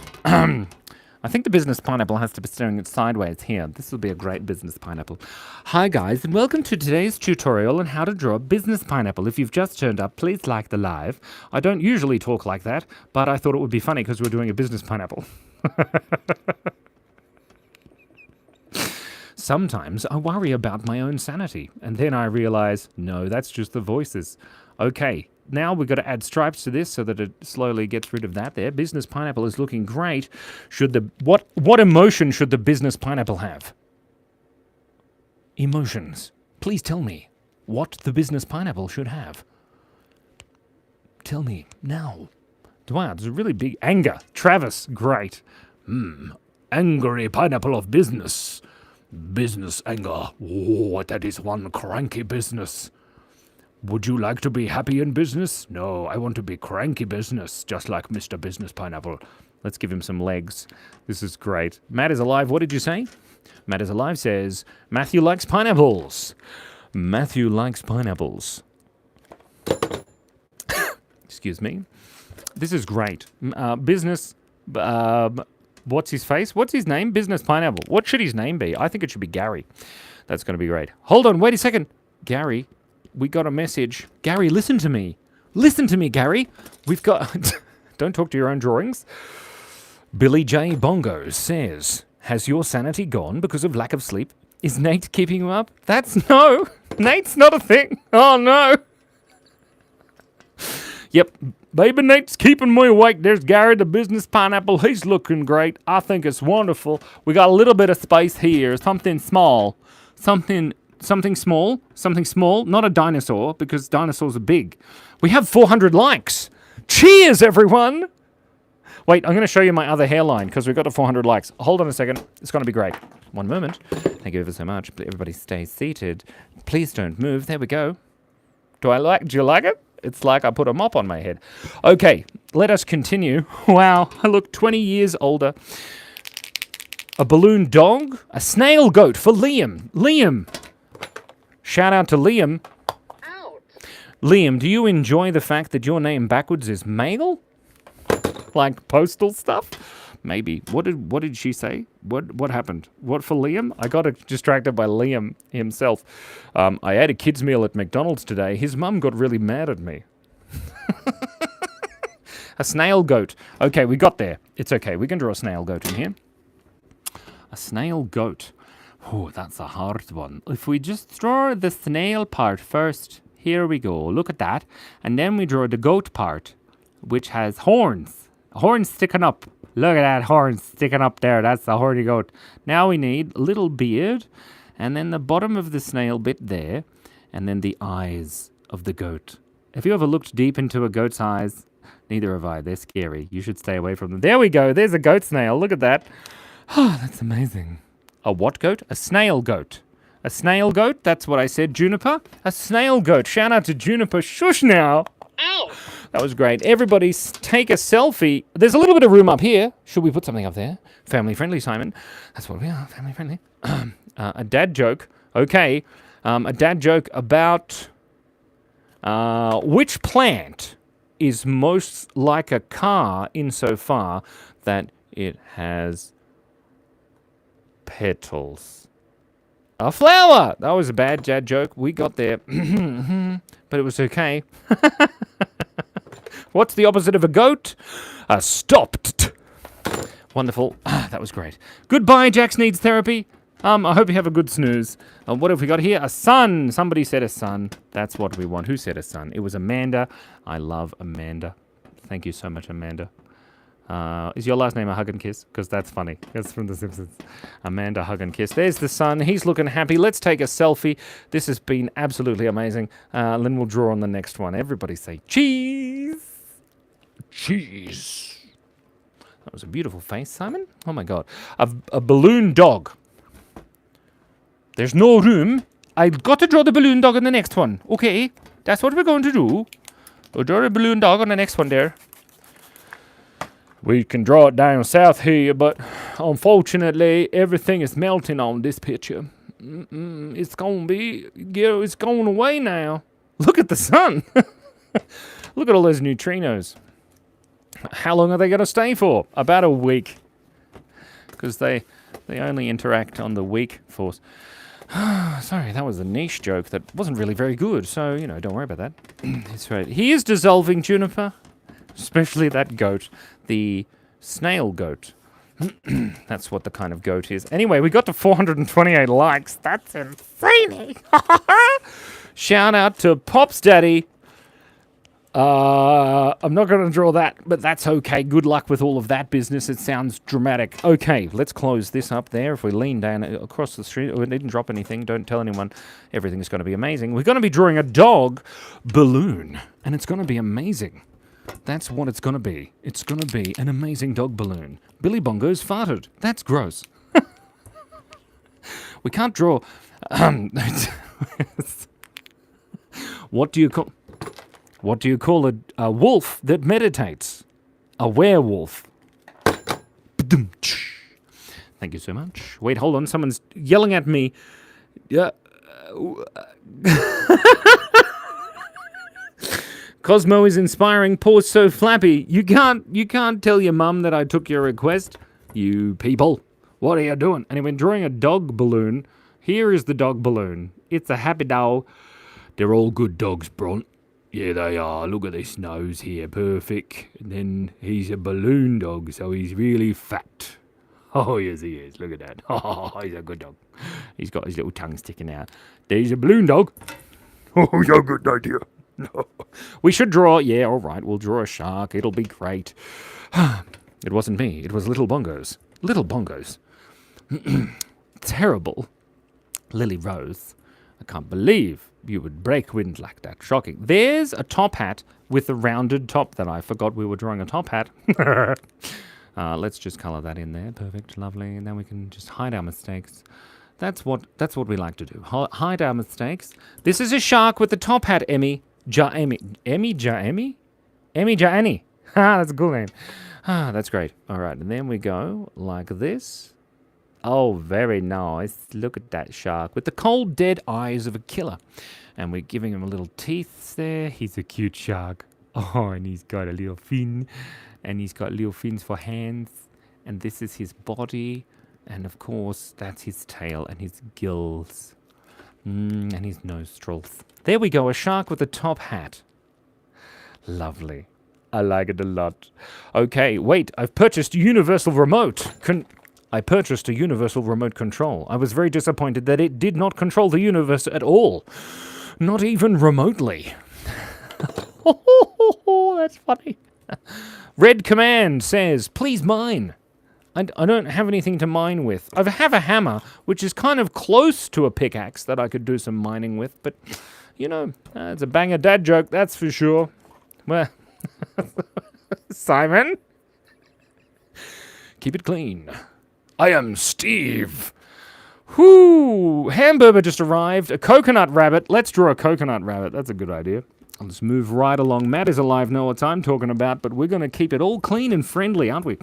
I think the business pineapple has to be staring it sideways here. This will be a great business pineapple. Hi guys, and welcome to today's tutorial on how to draw a business pineapple. If you've just turned up, please like the live. I don't usually talk like that, but I thought it would be funny because we're doing a business pineapple. Sometimes I worry about my own sanity, and then I realize, no, that's just the voices. Okay. Now we've got to add stripes to this so that it slowly gets rid of that there. Business pineapple is looking great. What emotion should the business pineapple have? Emotions. Please tell me what the business pineapple should have. Tell me now. Wow, there's a really big anger. Travis, great. Angry pineapple of business. Business anger. Oh, that is one cranky business. Would you like to be happy in business? No, I want to be cranky business, just like Mr. Business Pineapple. Let's give him some legs. This is great. Matt is alive. What did you say? Matt is alive says, Matthew likes pineapples. Matthew likes pineapples. Excuse me. This is great. Business... what's his face? What's his name? Business Pineapple. What should his name be? I think it should be Gary. That's going to be great. Hold on, wait a second. Gary... We got a message. Gary, listen to me. Listen to me, Gary. We've got... Don't talk to your own drawings. Billy J. Bongos says, has your sanity gone because of lack of sleep? Is Nate keeping you up? No. Nate's not a thing. Oh, no. Yep. Baby Nate's keeping me awake. There's Gary, the business pineapple. He's looking great. I think it's wonderful. We got a little bit of space here. Something small. Something small, not a dinosaur, because dinosaurs are big. We have 400 likes. Cheers, everyone. Wait, I'm going to show you my other hairline, because we've got to 400 likes. Hold on a second. It's going to be great. One moment. Thank you ever so much. Everybody stay seated. Please don't move. There we go. Do you like it? It's like I put a mop on my head. Okay, let us continue. Wow, I look 20 years older. A balloon dog. A snail goat for Liam. Liam. Shout out to Liam. Out. Liam, do you enjoy the fact that your name backwards is mail? Like postal stuff? Maybe. What did she say? What happened? What for Liam? I got distracted by Liam himself. I ate a kid's meal at McDonald's today. His mum got really mad at me. A snail goat. Okay, we got there. It's okay. We can draw a snail goat in here. A snail goat. Oh, that's a hard one. If we just draw the snail part first. Here we go. Look at that. And then we draw the goat part, which has horns. Horns sticking up. Look at that horn sticking up there. That's the horny goat. Now we need a little beard, and then the bottom of the snail bit there, and then the eyes of the goat. Have you ever looked deep into a goat's eyes? Neither have I. They're scary. You should stay away from them. There we go. There's a goat snail. Look at that. Oh, that's amazing. A what goat? A snail goat. A snail goat? That's what I said, Juniper. A snail goat. Shout out to Juniper. Shush now. Ow! That was great. Everybody take a selfie. There's a little bit of room up here. Should we put something up there? Family friendly, Simon. That's what we are, family friendly. A dad joke. Okay. A dad joke about which plant is most like a car insofar that it has petals. A flower! That was a bad dad joke. We got there. But it was okay. What's the opposite of a goat? A stopped. Wonderful. That was great. Goodbye, Jax needs therapy. I hope you have a good snooze. What have we got here? A sun. Somebody said a sun. That's what we want. Who said a sun? It was Amanda. I love Amanda. Thank you so much, Amanda. Is your last name a Hug and Kiss? Because that's funny. That's from The Simpsons. Amanda, Hug and Kiss. There's the sun. He's looking happy. Let's take a selfie. This has been absolutely amazing. Then we'll draw on the next one. Everybody say cheese. Cheese. That was a beautiful face, Simon. Oh, my God. A balloon dog. There's no room. I've got to draw the balloon dog on the next one. Okay. That's what we're going to do. We'll draw a balloon dog on the next one there. We can draw it down south here, but unfortunately, everything is melting on this picture. It's going away now. Look at the sun. Look at all those neutrinos. How long are they going to stay for? About a week. Because they only interact on the weak force. Sorry, that was a niche joke that wasn't really very good. So, don't worry about that. It's right. He is dissolving, Juniper. Especially that goat. The snail goat. That's what the kind of goat is. Anyway, we got to 428 likes. That's insane. Shout out to Pop's Daddy. I'm not going to draw that, but that's okay. Good luck with all of that business. It sounds dramatic. Okay, let's close this up there. If we lean down across the street, we didn't drop anything. Don't tell anyone. Everything's going to be amazing. We're going to be drawing a dog balloon, and it's going to be amazing. That's what it's going to be. It's going to be an amazing dog balloon. Billy Bongos farted. That's gross. We can't draw... What do you call a wolf that meditates? A werewolf. Thank you so much. Wait, hold on. Someone's yelling at me. Yeah. Cosmo is inspiring. Paws so flappy. You can't tell your mum that I took your request. You people. What are you doing? Anyway, drawing a dog balloon. Here is the dog balloon. It's a happy dog. They're all good dogs, Bront. Yeah, they are. Look at this nose here. Perfect. And then he's a balloon dog, so he's really fat. Oh, yes, he is. Look at that. Oh, he's a good dog. He's got his little tongue sticking out. There's a balloon dog. Oh, he's a good idea. No. We should draw... Yeah, all right. We'll draw a shark. It'll be great. It wasn't me. It was Little Bongos. Little Bongos. Terrible. Lily Rose. I can't believe you would break wind like that. Shocking. There's a top hat with a rounded top that I forgot we were drawing a top hat. Let's just color that in there. Perfect. Lovely. And then we can just hide our mistakes. That's what we like to do. Hide our mistakes. This is a shark with a top hat, Emmy. Emmy Ja-Emmy? Emmy Ja-Annie. That's a cool name. That's great. All right. And then we go like this. Oh, very nice. Look at that shark with the cold, dead eyes of a killer. And we're giving him a little teeth there. He's a cute shark. Oh, and he's got a little fin. And he's got little fins for hands. And this is his body. And of course, that's his tail and his gills. And his nostrils. There we go, a shark with a top hat. Lovely. I like it a lot. Okay, wait, I've purchased a universal remote. I purchased a universal remote control. I was very disappointed that it did not control the universe at all. Not even remotely. That's funny. Red Command says, please mine. I don't have anything to mine with. I have a hammer, which is kind of close to a pickaxe that I could do some mining with, but, you know, it's a banger dad joke, that's for sure. Well, Simon? Keep it clean. I am Steve. Whoo! Hamburger just arrived. A coconut rabbit. Let's draw a coconut rabbit. That's a good idea. I'll just move right along. Matt is alive, know what I'm talking about, but we're going to keep it all clean and friendly, aren't we?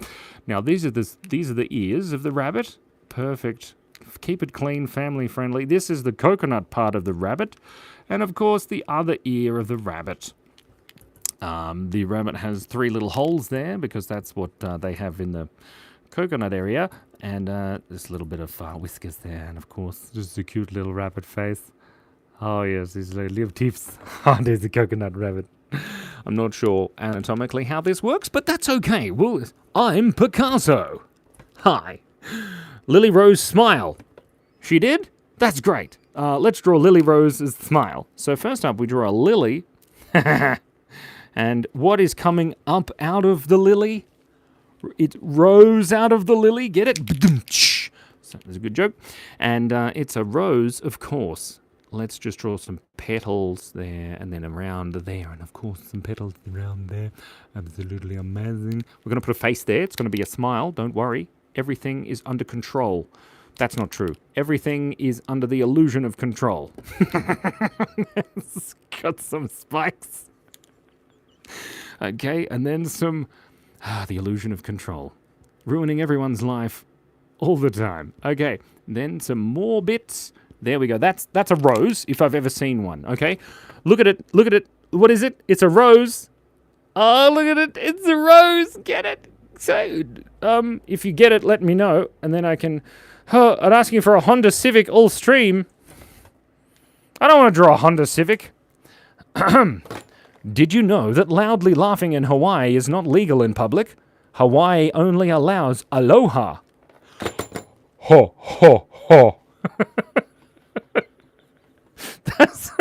Now, these are the ears of the rabbit. Perfect. Keep it clean, family friendly. This is the coconut part of the rabbit. And, of course, the other ear of the rabbit. The rabbit has 3 little holes there because that's what they have in the coconut area. And there's a little bit of whiskers there. And, of course, just a cute little rabbit face. Oh, yes, these little teeth. Oh, there's a coconut rabbit. I'm not sure anatomically how this works, but that's okay. Well, I'm Picasso. Hi. Lily Rose smile. She did? That's great. Let's draw Lily Rose's smile. So first up, we draw a lily. And what is coming up out of the lily? It rose out of the lily. Get it? So that's a good joke. And it's a rose, of course. Let's just draw some petals there and then around there. And, of course, some petals around there. Absolutely amazing. We're going to put a face there. It's going to be a smile. Don't worry. Everything is under control. That's not true. Everything is under the illusion of control. It's got some spikes. Okay, and then some... the illusion of control. Ruining everyone's life all the time. Okay, then some more bits... There we go. That's a rose, if I've ever seen one, okay? Look at it. Look at it. What is it? It's a rose. Oh, look at it. It's a rose. Get it? So, if you get it, let me know, and then I can... Oh, I'm asking for a Honda Civic all-stream. I don't want to draw a Honda Civic. Did you know that loudly laughing in Hawaii is not legal in public? Hawaii only allows aloha. Ho, ho, ho. That's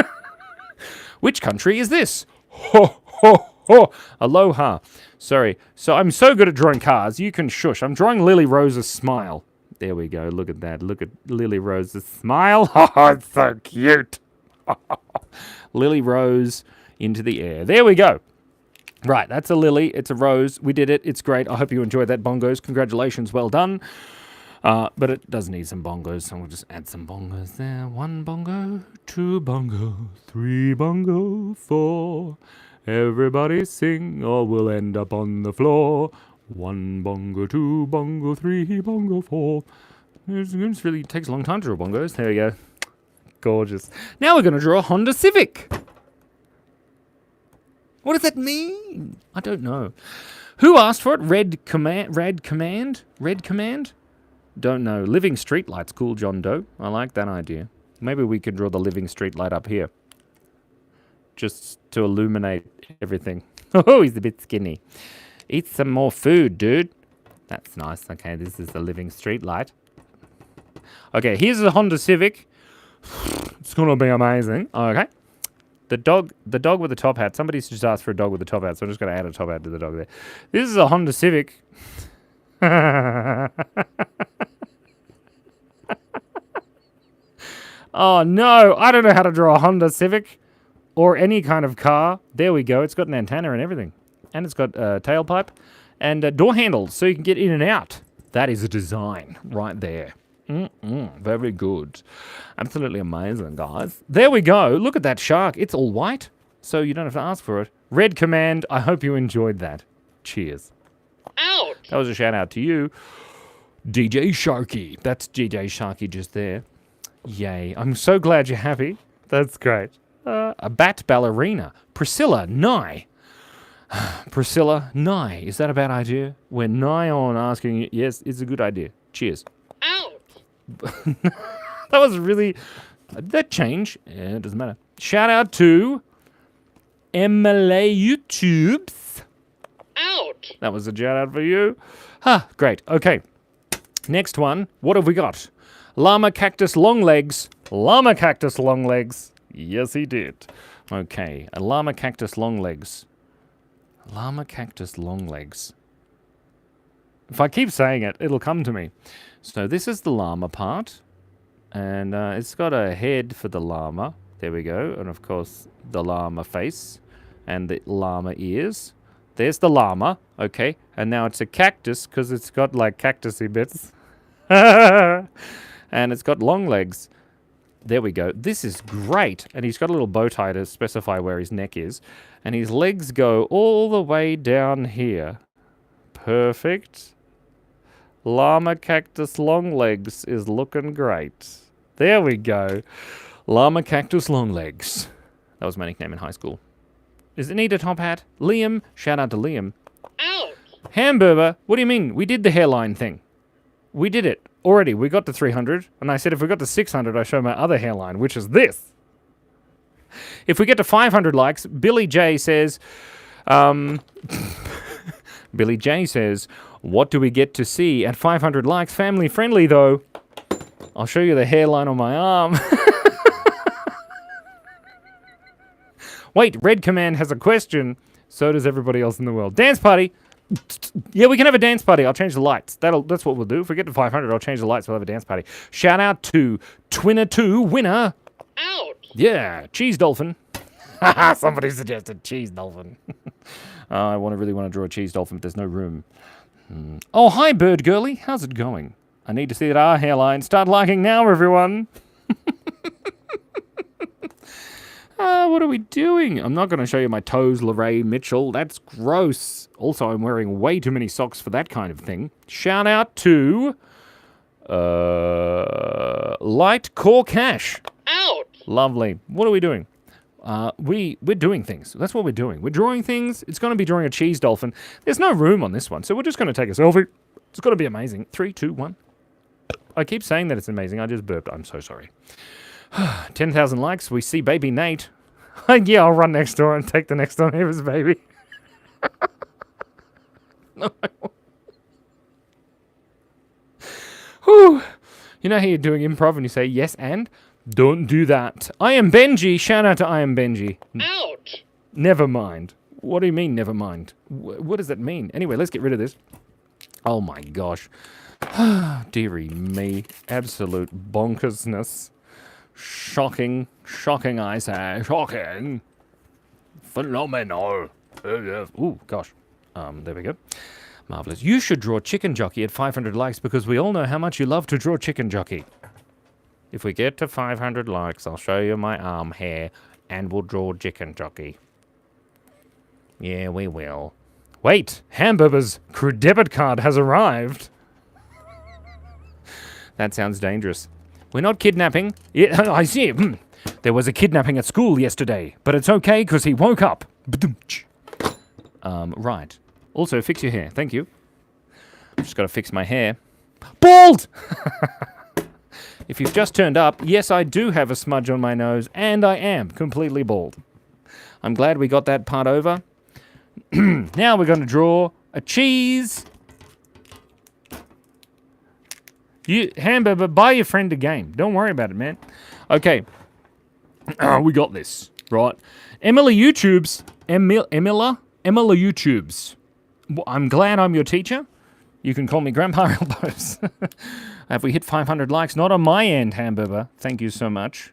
which country is this? Ho, ho, ho. Aloha. Sorry. So I'm so good at drawing cars, you can shush. I'm drawing Lily Rose's smile. There we go. Look at that. Look at Lily Rose's smile. Oh, it's so cute. Lily Rose into the air. There we go. Right, that's a lily. It's a rose. We did it. It's great. I hope you enjoyed that, bongos. Congratulations. Well done. But it does need some bongos, so we'll just add some bongos there. 1 bongo, 2 bongo, 3 bongo, 4. Everybody sing or we'll end up on the floor. 1 bongo, 2 bongo, 3 bongo, 4. It really takes a long time to draw bongos. There we go. Gorgeous. Now we're going to draw a Honda Civic. What does that mean? I don't know. Who asked for it? Red Command? Don't know. Living streetlight's cool, John Doe. I like that idea. Maybe we could draw the living streetlight up here. Just to illuminate everything. Oh, he's a bit skinny. Eat some more food, dude. That's nice. Okay, this is the living streetlight. Okay, here's the Honda Civic. It's going to be amazing. Okay. The dog with the top hat. Somebody's just asked for a dog with a top hat, so I'm just going to add a top hat to the dog there. This is a Honda Civic. Oh, no. I don't know how to draw a Honda Civic or any kind of car. There we go. It's got an antenna and everything. And it's got a tailpipe and door handles so you can get in and out. That is a design right there. Very good. Absolutely amazing, guys. There we go. Look at that shark. It's all white, so you don't have to ask for it. Red Command, I hope you enjoyed that. Cheers. Ouch! That was a shout out to you. DJ Sharky. That's DJ Sharky just there. Yay. I'm so glad you're happy. That's great. A bat ballerina. Priscilla Nye. Priscilla, nigh. Is that a bad idea? We're nigh on asking you. Yes, it's a good idea. Cheers. Out. That was really... That change. Yeah, it doesn't matter. Shout out to Emily YouTubes. Out. That was a shout out for you. Great. Okay. Next one. What have we got? Llama cactus long legs. Llama cactus long legs. Yes, he did. Okay. A llama cactus long legs. Llama cactus long legs. If I keep saying it, it'll come to me. So this is the llama part. And it's got a head for the llama. There we go. And of course, the llama face. And the llama ears. There's the llama. Okay. And now it's a cactus because it's got like cactusy bits. And it's got long legs. There we go. This is great. And he's got a little bow tie to specify where his neck is. And his legs go all the way down here. Perfect. Llama cactus long legs is looking great. There we go. Llama cactus long legs. That was my nickname in high school. Does it need a top hat? Liam. Shout out to Liam. Out. Hamburger. What do you mean? We did the hairline thing. We did it already. We got to 300. And I said if we got to 600, I show my other hairline, which is this. If we get to 500 likes, Billy J says... Billy J says, what do we get to see at 500 likes? Family friendly, though. I'll show you the hairline on my arm. Wait, Red Command has a question. So does everybody else in the world. Dance party. Yeah, we can have a dance party. I'll change the lights. That's what we'll do. If we get to 500, I'll change the lights. We'll have a dance party. Shout out to Twinner2 winner. Out. Yeah, Cheese Dolphin. Somebody suggested Cheese Dolphin. I really want to draw a cheese dolphin, but there's no room. Oh, hi, Bird Girly. How's it going? I need to see that our hairline. Start liking now, everyone. What are we doing? I'm not going to show you my toes, Lorraine Mitchell. That's gross. Also, I'm wearing way too many socks for that kind of thing. Shout out to Light Core Cash. Out. Lovely. What are we doing? We're doing things. That's what we're doing. We're drawing things. It's going to be drawing a cheese dolphin. There's no room on this one, so we're just going to take a selfie. It's going to be amazing. 3, 2, 1. I keep saying that it's amazing. I just burped. I'm so sorry. 10,000 likes. We see baby Nate. Yeah, I'll run next door and take the next door neighbor's baby. No, I won't. Whew. You know how you're doing improv and you say yes and? Don't do that. I am Benji. Shout out to I am Benji. Out. Never mind. What do you mean, never mind? What does that mean? Anyway, let's get rid of this. Oh my gosh. Dearie me. Absolute bonkersness. Shocking. Shocking, I say. Shocking. Phenomenal. Ooh, gosh. There we go. Marvelous. You should draw Chicken Jockey at 500 likes because we all know how much you love to draw Chicken Jockey. If we get to 500 likes, I'll show you my arm hair and we'll draw Chicken Jockey. Yeah, we will. Wait, Hamburger's crew debit card has arrived. That sounds dangerous. We're not kidnapping. Yeah, I see. There was a kidnapping at school yesterday, but it's okay because he woke up. Right. Also, fix your hair. Thank you. I've just got to fix my hair. Bald! If you've just turned up, yes, I do have a smudge on my nose, and I am completely bald. I'm glad we got that part over. Now we're going to draw a cheese. Hamburger, buy your friend a game. Don't worry about it, man. Okay. We got this, right? Emily YouTubes. Emily YouTubes. I'm glad I'm your teacher. You can call me Grandpa Elbows. Have we hit 500 likes? Not on my end, Hamburger. Thank you so much.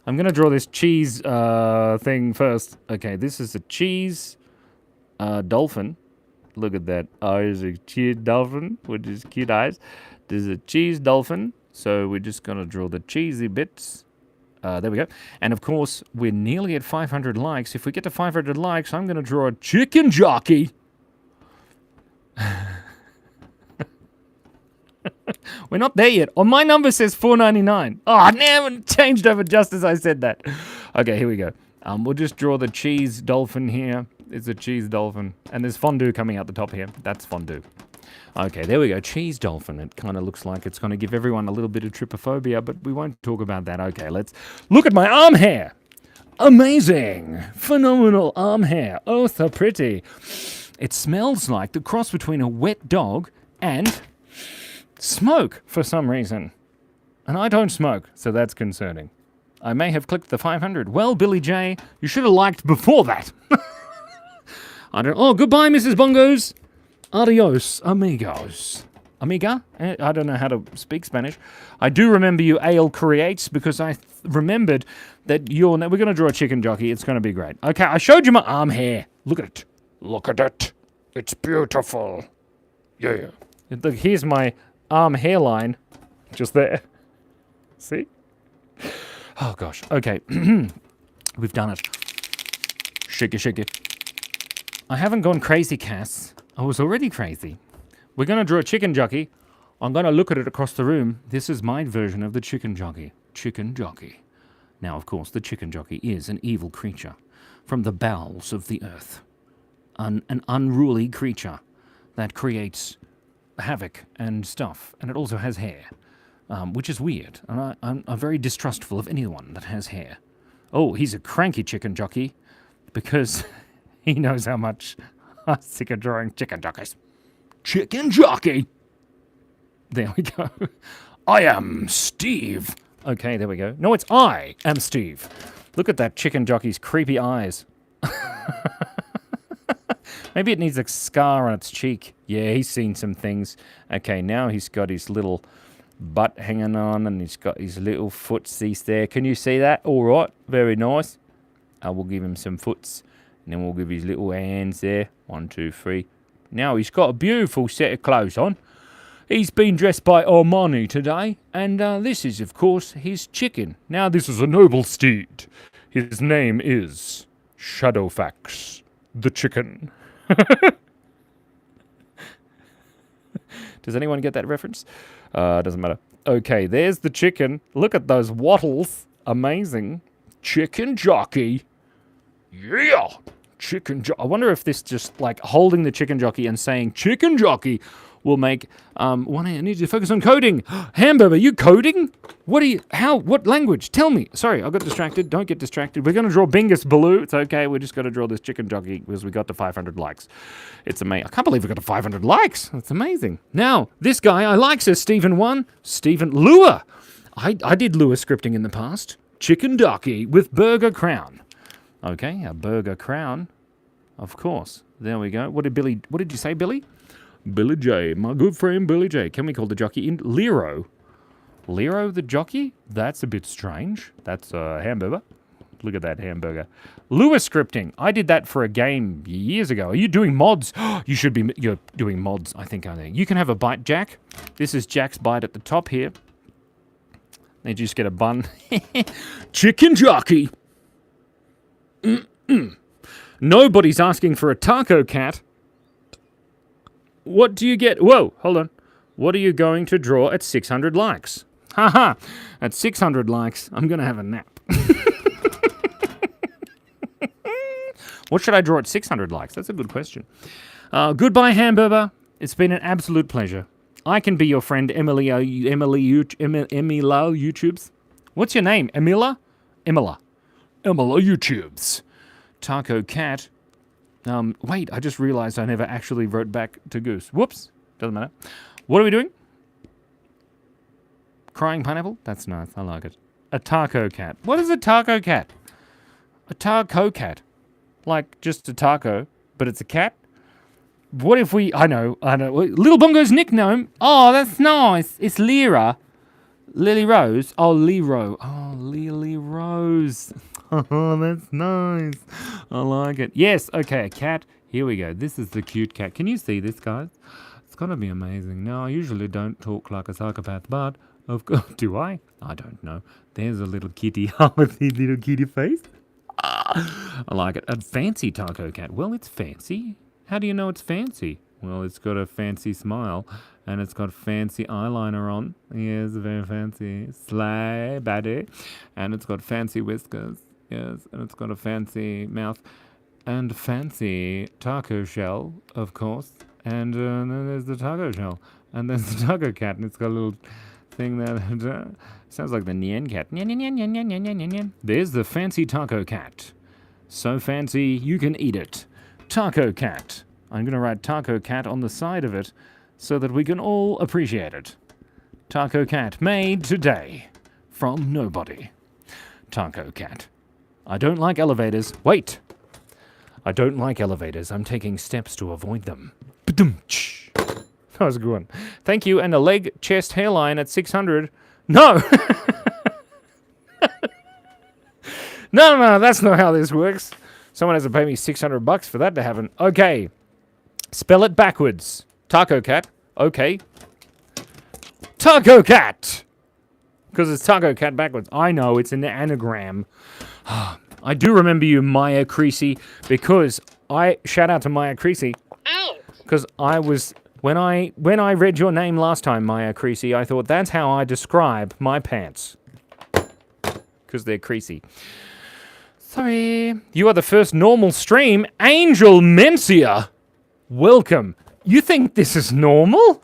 I'm going to draw this cheese thing first. Okay, this is a cheese dolphin. Look at that. Oh, there's a cheese dolphin with his cute eyes. There's a cheese dolphin. So we're just going to draw the cheesy bits. There we go. And of course, we're nearly at 500 likes. If we get to 500 likes, I'm going to draw a chicken jockey. We're not there yet. On my number says 499. Oh, damn, it changed over just as I said that. Okay, here we go. We'll just draw the cheese dolphin here. It's a cheese dolphin. And there's fondue coming out the top here. That's fondue. Okay, there we go. Cheese dolphin. It kind of looks like it's going to give everyone a little bit of trypophobia, but we won't talk about that. Okay, let's look at my arm hair. Amazing. Phenomenal arm hair. Oh, so pretty. It smells like the cross between a wet dog and smoke for some reason. And I don't smoke, so that's concerning. I may have clicked the 500. Well, Billy J, you should have liked before that. Oh, goodbye, Mrs. Bongos. Adios, amigos. Amiga? I don't know how to speak Spanish. I do remember you Ale creates because I remembered that we're going to draw a chicken jockey. It's going to be great. Okay, I showed you my arm hair. Look at it. Look at it. It's beautiful. Yeah. Look, here's my arm hairline. Just there. See? Oh, gosh. Okay. We've done it. Shake it. I haven't gone crazy, Cass. I was already crazy. We're going to draw a chicken jockey. I'm going to look at it across the room. This is my version of the chicken jockey. Chicken jockey. Now, of course, the chicken jockey is an evil creature from the bowels of the earth. An unruly creature that creates havoc and stuff. And it also has hair, which is weird. And I'm very distrustful of anyone that has hair. Oh, he's a cranky chicken jockey because he knows how much I'm sick of drawing chicken jockeys. Chicken jockey! There we go. I am Steve. Okay, there we go. No, it's I am Steve. Look at that chicken jockey's creepy eyes. Maybe it needs a scar on its cheek. Yeah, he's seen some things. Okay, now he's got his little butt hanging on and he's got his little footsies there. Can you see that? All right, very nice. I will give him some foots. And then we'll give his little hands there. 1, 2, 3. Now he's got a beautiful set of clothes on. He's been dressed by Armani today. And this is, of course, his chicken. Now this is a noble steed. His name is Shadowfax, the chicken. Does anyone get that reference? Doesn't matter. Okay, there's the chicken. Look at those wattles. Amazing. Chicken jockey. Yeah! Chicken jockey. I wonder if this just, like, holding the chicken jockey and saying chicken jockey will make, I need you to focus on coding. Hamburger, you coding? What language? Tell me. Sorry, I got distracted. Don't get distracted. We're going to draw Bingus Baloo. It's okay. We're just going to draw this chicken jockey because we got to 500 likes. It's amazing. I can't believe we got to 500 likes. That's amazing. Now, this guy I like, says Stephen1. Stephen Lure. I did Lure scripting in the past. Chicken jockey with burger crown. Okay, a burger crown. Of course. There we go. What did you say, Billy? Billy J, my good friend Billy J. Can we call the jockey in Lero? Lero the jockey? That's a bit strange. That's a hamburger. Look at that hamburger. Lure scripting. I did that for a game years ago. Are you doing mods? You're doing mods, I think, aren't you? You can have a bite, Jack. This is Jack's bite at the top here. They just get a bun. Chicken jockey. Nobody's asking for a taco cat. What do you get? Whoa, hold on. What are you going to draw at 600 likes? Haha, at 600 likes, I'm going to have a nap. What should I draw at 600 likes? That's a good question. Goodbye, hamburger. It's been an absolute pleasure. I can be your friend, Emila YouTubes. What's your name? Emila YouTubes. Taco cat. Wait, I just realized I never actually wrote back to Goose. Whoops. Doesn't matter. What are we doing? Crying pineapple? That's nice. I like it. A taco cat. What is a taco cat? A taco cat. Like just a taco, but it's a cat? What if we... I know. Little Bongo's nickname. Oh, that's nice. It's Lyra. Lily Rose. Oh, Lero. Oh, Lily Rose. Oh, that's nice. I like it. Yes, okay, a cat. Here we go. This is the cute cat. Can you see this, guys? It's going to be amazing. Now, I usually don't talk like a psychopath, but of course, do I? I don't know. There's a little kitty with his little kitty face. I like it. A fancy taco cat. Well, it's fancy. How do you know it's fancy? Well, it's got a fancy smile, and it's got fancy eyeliner on. Yes, very fancy. Slay, baddie. And it's got fancy whiskers. Yes, and it's got a fancy mouth. and fancy taco shell, of course. And then there's the taco shell. And there's the taco cat, and it's got a little thing that sounds like the Nyan cat. Nyan, nyan, nyan, nyan, nyan, nyan, nyan. There's the fancy taco cat. So fancy, you can eat it. Taco cat. I'm going to write taco cat on the side of it so that we can all appreciate it. Taco cat made today from nobody. Taco cat. I don't like elevators. Wait. I don't like elevators. I'm taking steps to avoid them. Ba-dum-tsh. That was a good one. Thank you. And a leg, chest, hairline at 600. No! No, that's not how this works. Someone has to pay me $600 for that to happen. Okay. Spell it backwards. Taco cat. Okay. Taco cat! Because it's taco cat backwards. I know, it's an anagram. I do remember you, Maya Creasy, because shout out to Maya Creasy. Out. Because I was, when I read your name last time, Maya Creasy, I thought that's how I describe my pants. Because they're creasy. Sorry. You are the first normal stream. Angel Mencia. Welcome. You think this is normal?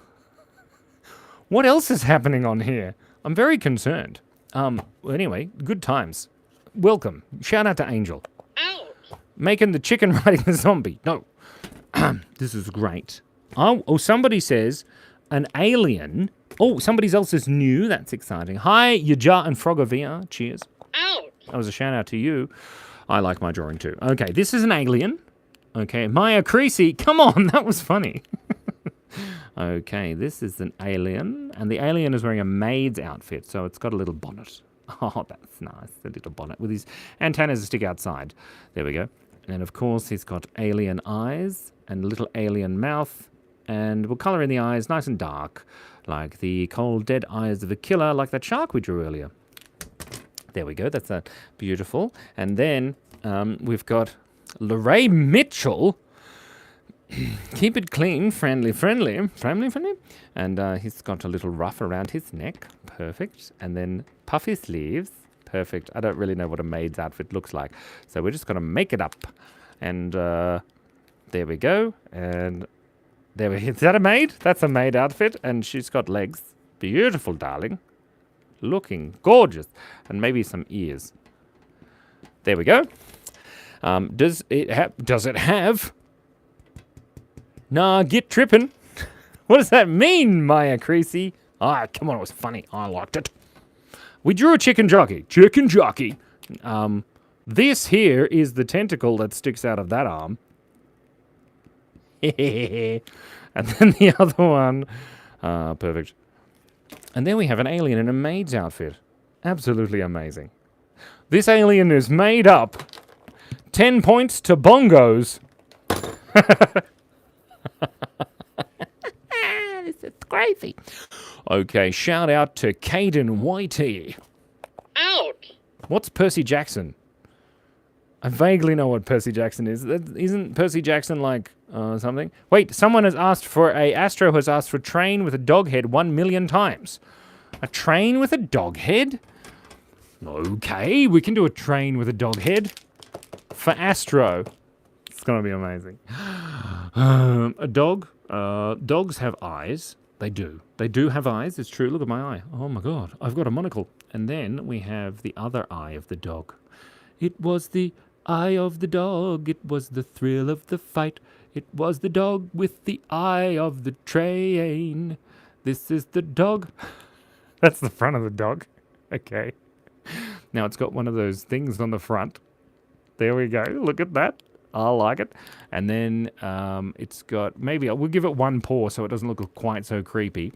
What else is happening on here? I'm very concerned. Anyway, good times. Welcome. Shout out to Angel. Out. Making the chicken riding the zombie. No. This is great. Oh, somebody says an alien. Oh, somebody else is new. That's exciting. Hi, Yaja and Frogavia. Cheers. Out. That was a shout out to you. I like my drawing too. Okay, this is an alien. Okay, Maya Creasy. Come on, that was funny. Okay, this is an alien. And the alien is wearing a maid's outfit, so it's got a little bonnet. Oh, that's nice. The little bonnet with his antennas that stick outside. There we go. And then, of course, he's got alien eyes and a little alien mouth. And we'll colour in the eyes nice and dark, like the cold, dead eyes of a killer, like that shark we drew earlier. There we go. That's beautiful. And then we've got Lorraine Mitchell. Keep it clean, friendly. And he's got a little ruff around his neck. Perfect. And then puffy sleeves. Perfect. I don't really know what a maid's outfit looks like. So we're just going to make it up. And there we go. And there we go. Is that a maid? That's a maid outfit. And she's got legs. Beautiful, darling. Looking gorgeous. And maybe some ears. There we go. Does it have... Nah, get tripping. What does that mean, Maya Creasy? Ah, come on, it was funny. I liked it. We drew a chicken jockey. Chicken jockey. This here is the tentacle that sticks out of that arm. And then the other one. Perfect. And then we have an alien in a maid's outfit. Absolutely amazing. This alien is made up. 10 points to bongos. This is crazy. Okay, shout out to Caden Whitey. Out. What's Percy Jackson? I vaguely know what Percy Jackson is. Isn't Percy Jackson like something? Wait, someone has asked for Astro has asked for train with a dog head 1 million times. A train with a dog head? Okay, we can do a train with a dog head. For Astro. It's going to be amazing. A dog. Dogs have eyes. They do. They do have eyes. It's true. Look at my eye. Oh my god. I've got a monocle. And then we have the other eye of the dog. It was the eye of the dog. It was the thrill of the fight. It was the dog with the eye of the train. This is the dog. That's the front of the dog. Okay. Now it's got one of those things on the front. There we go. Look at that. I like it. And then it's got, maybe we'll give it one paw so it doesn't look quite so creepy.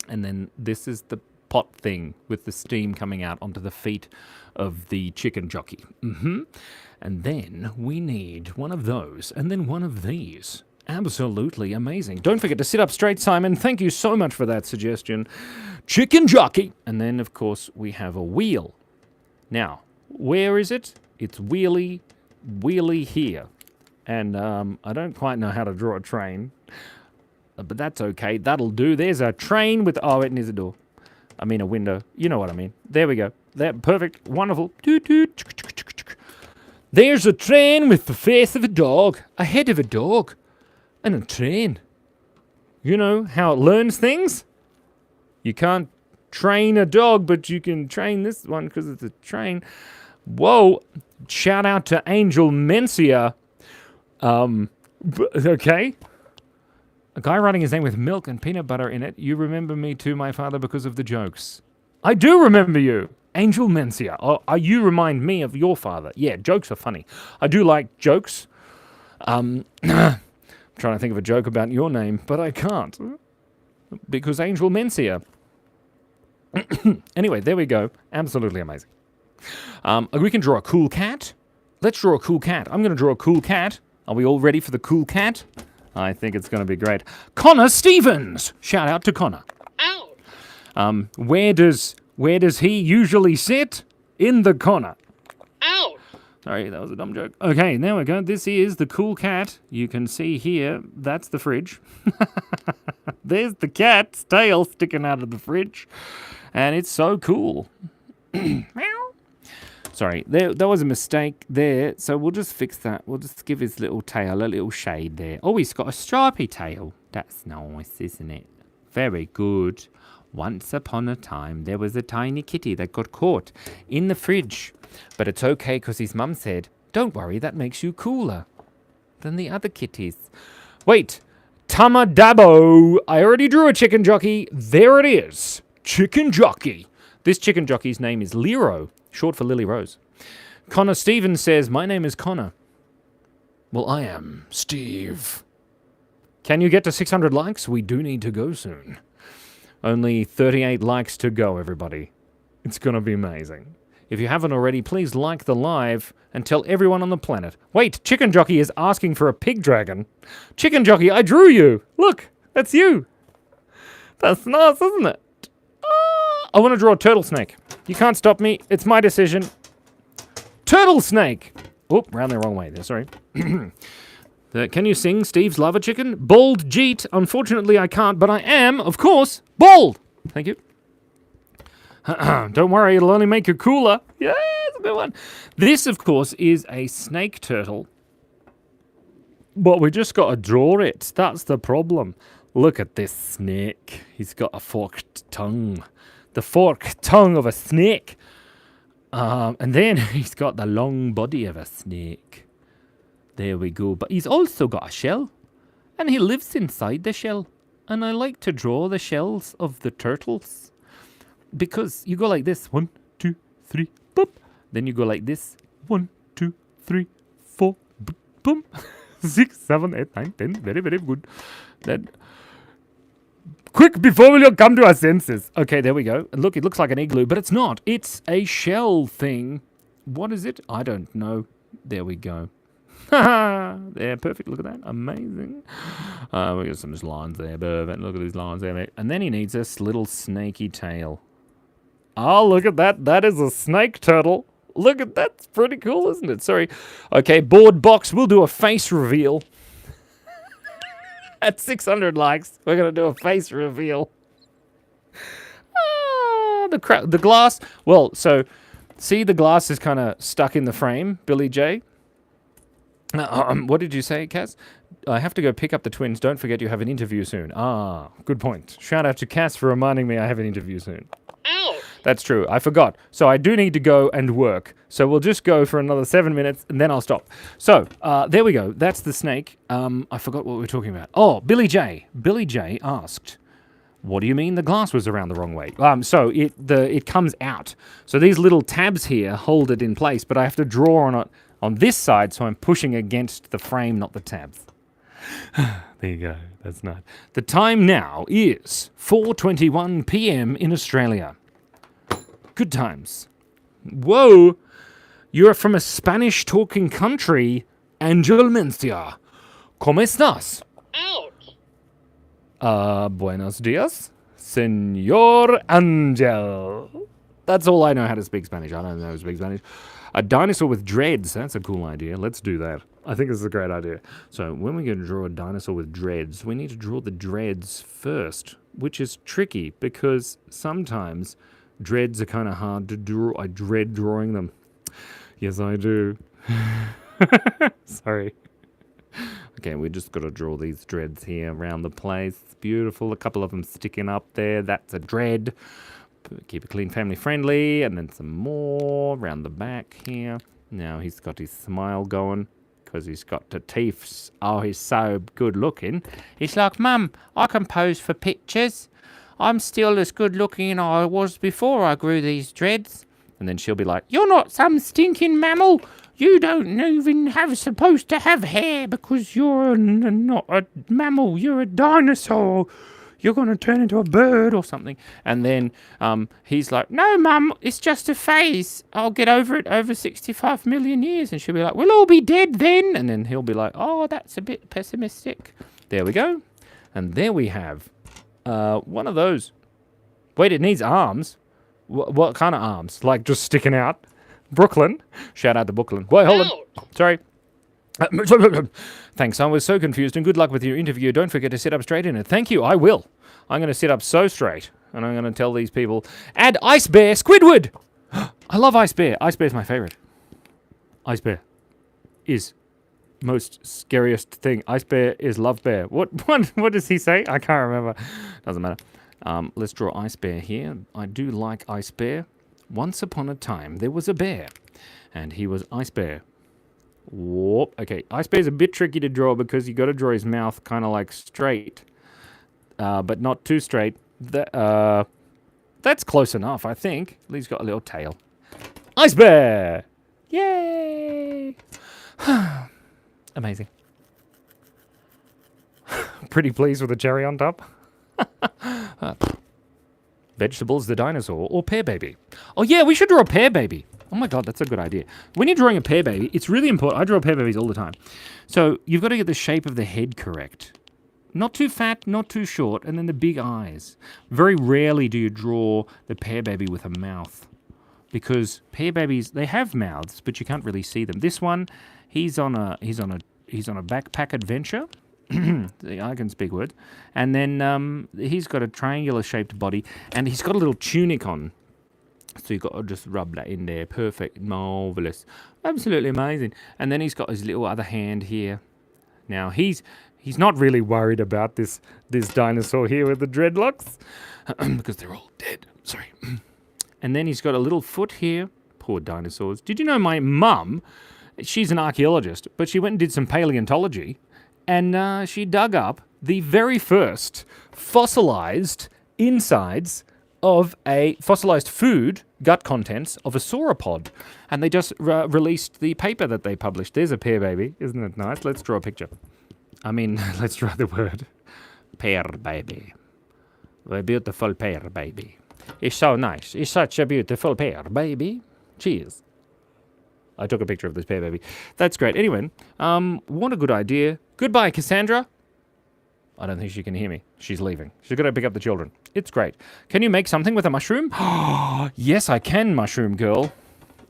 And then this is the pot thing with the steam coming out onto the feet of the chicken jockey. And then we need one of those and then one of these. Absolutely amazing. Don't forget to sit up straight, Simon. Thank you so much for that suggestion. Chicken jockey. And then, of course, we have a wheel. Now, where is it? It's wheelie here. And I don't quite know how to draw a train. But that's okay. That'll do. There's a train with... Oh, it needs a door. I mean a window. You know what I mean. There we go. That perfect. Wonderful. There's a train with the face of a dog, a head of a dog, and a train. You know how it learns things? You can't train a dog, but you can train this one because it's a train. Whoa. Shout out to Angel Mencia. Okay. A guy writing his name with milk and peanut butter in it. You remember me too, my father, because of the jokes. I do remember you. Angel Mencia. Oh, you remind me of your father. Yeah, jokes are funny. I do like jokes. I'm trying to think of a joke about your name, but I can't. Because Angel Mencia. Anyway, there we go. Absolutely amazing. We can draw a cool cat. Let's draw a cool cat. I'm going to draw a cool cat. Are we all ready for the cool cat? I think it's going to be great. Connor Stevens! Shout out to Connor. Out. Where does he usually sit? In the corner. Out. Sorry, that was a dumb joke. Okay, there we go. This is the cool cat. You can see here, that's the fridge. There's the cat's tail sticking out of the fridge. And it's so cool. Sorry, there was a mistake there, so we'll just fix that. We'll just give his little tail a little shade there. Oh, he's got a stripy tail. That's nice, isn't it? Very good. Once upon a time, there was a tiny kitty that got caught in the fridge. But it's okay because his mum said, don't worry, that makes you cooler than the other kitties. Wait, Tamadabo. I already drew a chicken jockey. There it is. Chicken jockey. This chicken jockey's name is Lero, short for Lily Rose. Connor Stevens says, my name is Connor. Well, I am Steve. Can you get to 600 likes? We do need to go soon. Only 38 likes to go, everybody. It's going to be amazing. If you haven't already, please like the live and tell everyone on the planet. Wait, Chicken Jockey is asking for a pig dragon. Chicken Jockey, I drew you. Look, that's you. That's nice, isn't it? I want to draw a turtle snake. You can't stop me. It's my decision. Turtle snake. Oh, round the wrong way there, sorry. Can you sing Steve's Lava Chicken? Bald Jeet. Unfortunately, I can't, but I am, of course, bald. Thank you. Don't worry, it'll only make you cooler. Yeah, it's a good one. This, of course, is a snake turtle. But we just got to draw it. That's the problem. Look at this snake. He's got a forked tongue. The forked tongue of a snake. And then he's got the long body of a snake. There we go. But he's also got a shell. And he lives inside the shell. And I like to draw the shells of the turtles. Because you go like this. 1, 2, 3, boop. Then you go like this. 1, 2, 3, 4, boop, boom. 6, 7, 8, 9, 10. Very, very good. Then, quick, before we come to our senses. Okay, there we go. Look, it looks like an igloo, but it's not. It's a shell thing. What is it? I don't know. There we go. There, perfect. Look at that. Amazing. We got some lines there. Perfect. Look at these lines there. And then he needs this little snaky tail. Oh, look at that. That is a snake turtle. Look at that. It's pretty cool, isn't it? Sorry. Okay, board box. We'll do a face reveal. At 600 likes, we're going to do a face reveal. The glass. Well, so, see the glass is kind of stuck in the frame, Billy J. What did you say, Cass? I have to go pick up the twins. Don't forget you have an interview soon. Ah, good point. Shout out to Cass for reminding me I have an interview soon. Out. That's true. I forgot. So I do need to go and work. So we'll just go for another 7 minutes and then I'll stop. So there we go. That's the snake. I forgot what we were talking about. Oh, Billy J. Billy J asked, what do you mean the glass was around the wrong way? So it comes out. So these little tabs here hold it in place, but I have to draw on it on this side, so I'm pushing against the frame, not the tabs. There you go. That's nice. The time now is 4:21 p.m. in Australia. Good times. Whoa! You're from a Spanish-talking country, Angel Mencia. ¿Cómo estás? Out. Buenos dias, Señor Angel. That's all I know how to speak Spanish. I don't know how to speak Spanish. A dinosaur with dreads. That's a cool idea. Let's do that. I think this is a great idea. So when we're going to draw a dinosaur with dreads, we need to draw the dreads first, which is tricky because sometimes dreads are kind of hard to draw. I dread drawing them. Yes, I do. Sorry. Okay, we just got to draw these dreads here around the place. It's beautiful. A couple of them sticking up there. That's a dread. Keep it clean, family friendly. And then some more around the back here. Now he's got his smile going because he's got the teeth. Oh, he's so good looking. He's like, Mum, I can pose for pictures. I'm still as good looking as I was before I grew these dreads. And then she'll be like, you're not some stinking mammal. You don't even supposed to have hair because you're not a mammal. You're a dinosaur. You're going to turn into a bird or something. And then he's like, no, Mum, it's just a phase. I'll get over it over 65 million years. And she'll be like, we'll all be dead then. And then he'll be like, oh, that's a bit pessimistic. There we go. And there we have one of those. Wait, it needs arms. What kind of arms? Like just sticking out? Brooklyn. Shout out to Brooklyn. Wait, hold on. Sorry. Thanks. I was so confused, and good luck with your interview. Don't forget to sit up straight in it. Thank you. I will. I'm going to sit up so straight, and I'm going to tell these people, add Ice Bear Squidward. I love Ice Bear. Ice Bear's my favorite. Ice Bear is most scariest thing. Ice Bear is Love Bear. What does he say? I can't remember. Doesn't matter. Let's draw Ice Bear here. I do like Ice Bear. Once upon a time, there was a bear, and he was Ice Bear. Whoop. Okay, Ice Bear's a bit tricky to draw because you got to draw his mouth kind of like straight, but not too straight. That's close enough, I think. He's got a little tail. Ice Bear! Yay! Amazing. Pretty pleased with the cherry on top. Vegetables, the dinosaur, or Pear Baby. Oh yeah, we should draw a Pear Baby. Oh my god, that's a good idea. When you're drawing a Pear Baby, it's really important. I draw Pear Babies all the time. So you've got to get the shape of the head correct. Not too fat, not too short, and then the big eyes. Very rarely do you draw the Pear Baby with a mouth. Because Pear Babies, they have mouths, but you can't really see them. This one, he's on a backpack adventure. I can speak words. And then he's got a triangular shaped body, and he's got a little tunic on. So you've got to just rub that in there. Perfect. Marvellous. Absolutely amazing. And then he's got his little other hand here. Now he's not really worried about this dinosaur here with the dreadlocks because they're all dead. Sorry. And then he's got a little foot here. Poor dinosaurs. Did you know my mum, she's an archaeologist, but she went and did some paleontology. And she dug up the very first fossilized insides of a fossilized food, gut contents, of a sauropod. And they just released the paper that they published. There's a Pear Baby. Isn't it nice? Let's draw a picture. I mean, let's draw the word. Pear Baby. A beautiful Pear Baby. It's so nice. It's such a beautiful Pear Baby. Cheers. I took a picture of this Pear Baby. That's great. Anyway, what a good idea. Goodbye, Cassandra. I don't think she can hear me. She's leaving. She's got to pick up the children. It's great. Can you make something with a mushroom? Yes, I can, mushroom girl.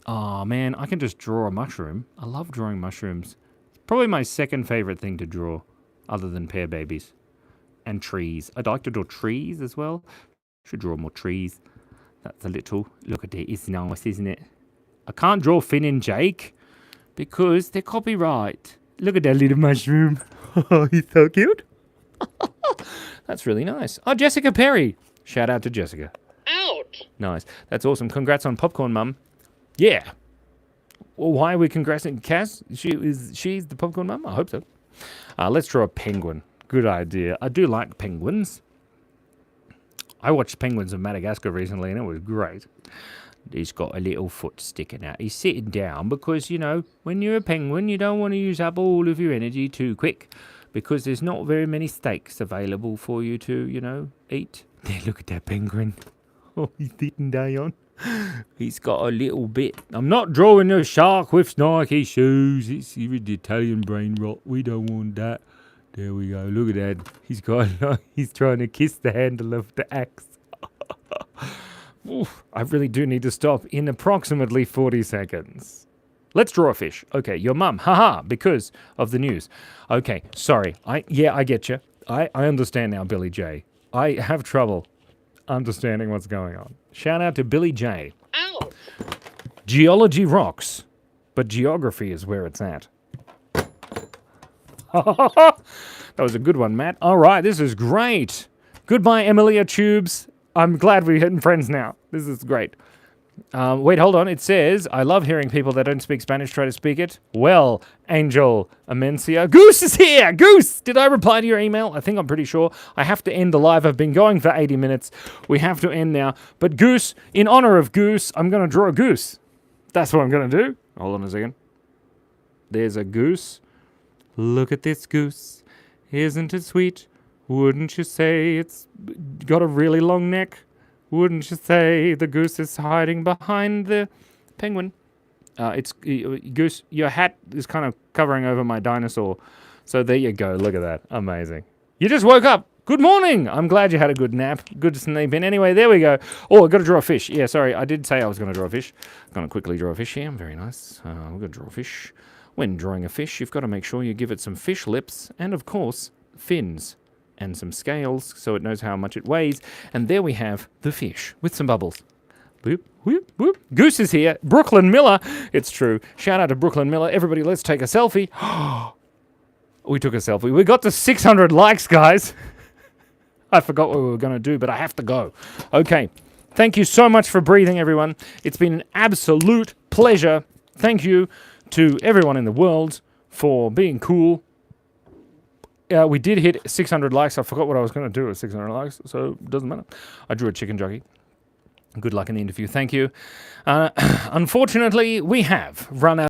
Oh, man, I can just draw a mushroom. I love drawing mushrooms. It's probably my second favorite thing to draw, other than Pear Babies. And trees. I'd like to draw trees as well. Should draw more trees. That's a little... Look at it. It's nice, isn't it? I can't draw Finn and Jake because they're copyright. Look at that little mushroom. Oh, he's so cute. That's really nice. Oh, Jessica Perry. Shout out to Jessica. Ouch. Nice. That's awesome. Congrats on Popcorn Mum. Yeah. Well, why are we congrats-ing Cass? She's the Popcorn Mum? I hope so. Let's draw a penguin. Good idea. I do like penguins. I watched Penguins of Madagascar recently and it was great. He's got a little foot sticking out. He's sitting down because, you know, when you're a penguin, you don't want to use up all of your energy too quick because there's not very many steaks available for you to, you know, eat. There, look at that penguin. Oh, he's sitting down. He's got a little bit. I'm not drawing a shark with Nike shoes. It's even Italian brain rot. We don't want that. There we go. Look at that. He's trying to kiss the handle of the axe. Oof, I really do need to stop in approximately 40 seconds. Let's draw a fish. Okay, your mum. Haha, because of the news. Okay, sorry. I get you. I understand now, Billy J. I have trouble understanding what's going on. Shout out to Billy J. Ouch. Geology rocks. but geography is where it's at. That was a good one, Matt. All right, this is great. Goodbye, Emilia Tubes. I'm glad we're hitting friends now. This is great. Wait, hold on. It says, I love hearing people that don't speak Spanish try to speak it. Well, Angel Amencia. Goose is here! Goose! Did I reply to your email? I think I'm pretty sure. I have to end the live. I've been going for 80 minutes. We have to end now. But Goose, in honor of Goose, I'm going to draw a goose. That's what I'm going to do. Hold on a second. There's a goose. Look at this goose. Isn't it sweet? Wouldn't you say it's got a really long neck? Wouldn't you say the goose is hiding behind the penguin? Goose, your hat is kind of covering over my dinosaur. So there you go. Look at that. Amazing. You just woke up. Good morning. I'm glad you had a good nap. Good to sleep in. Anyway, there we go. Oh, I've got to draw a fish. Yeah, sorry. I did say I was going to draw a fish. I'm going to quickly draw a fish here. Very nice. I'm going to draw a fish. When drawing a fish, you've got to make sure you give it some fish lips and, of course, fins. And some scales so it knows how much it weighs. And there we have the fish with some bubbles. Whoop, whoop, whoop. Goose is here. Brooklyn Miller. It's true. Shout out to Brooklyn Miller. Everybody, let's take a selfie. We took a selfie. We got to 600 likes, guys. I forgot what we were going to do, but I have to go. Okay. Thank you so much for breathing, everyone. It's been an absolute pleasure. Thank you to everyone in the world for being cool. We did hit 600 likes. I forgot what I was going to do with 600 likes, so it doesn't matter. I drew a chicken jockey. Good luck in the interview. Thank you. Unfortunately, we have run out.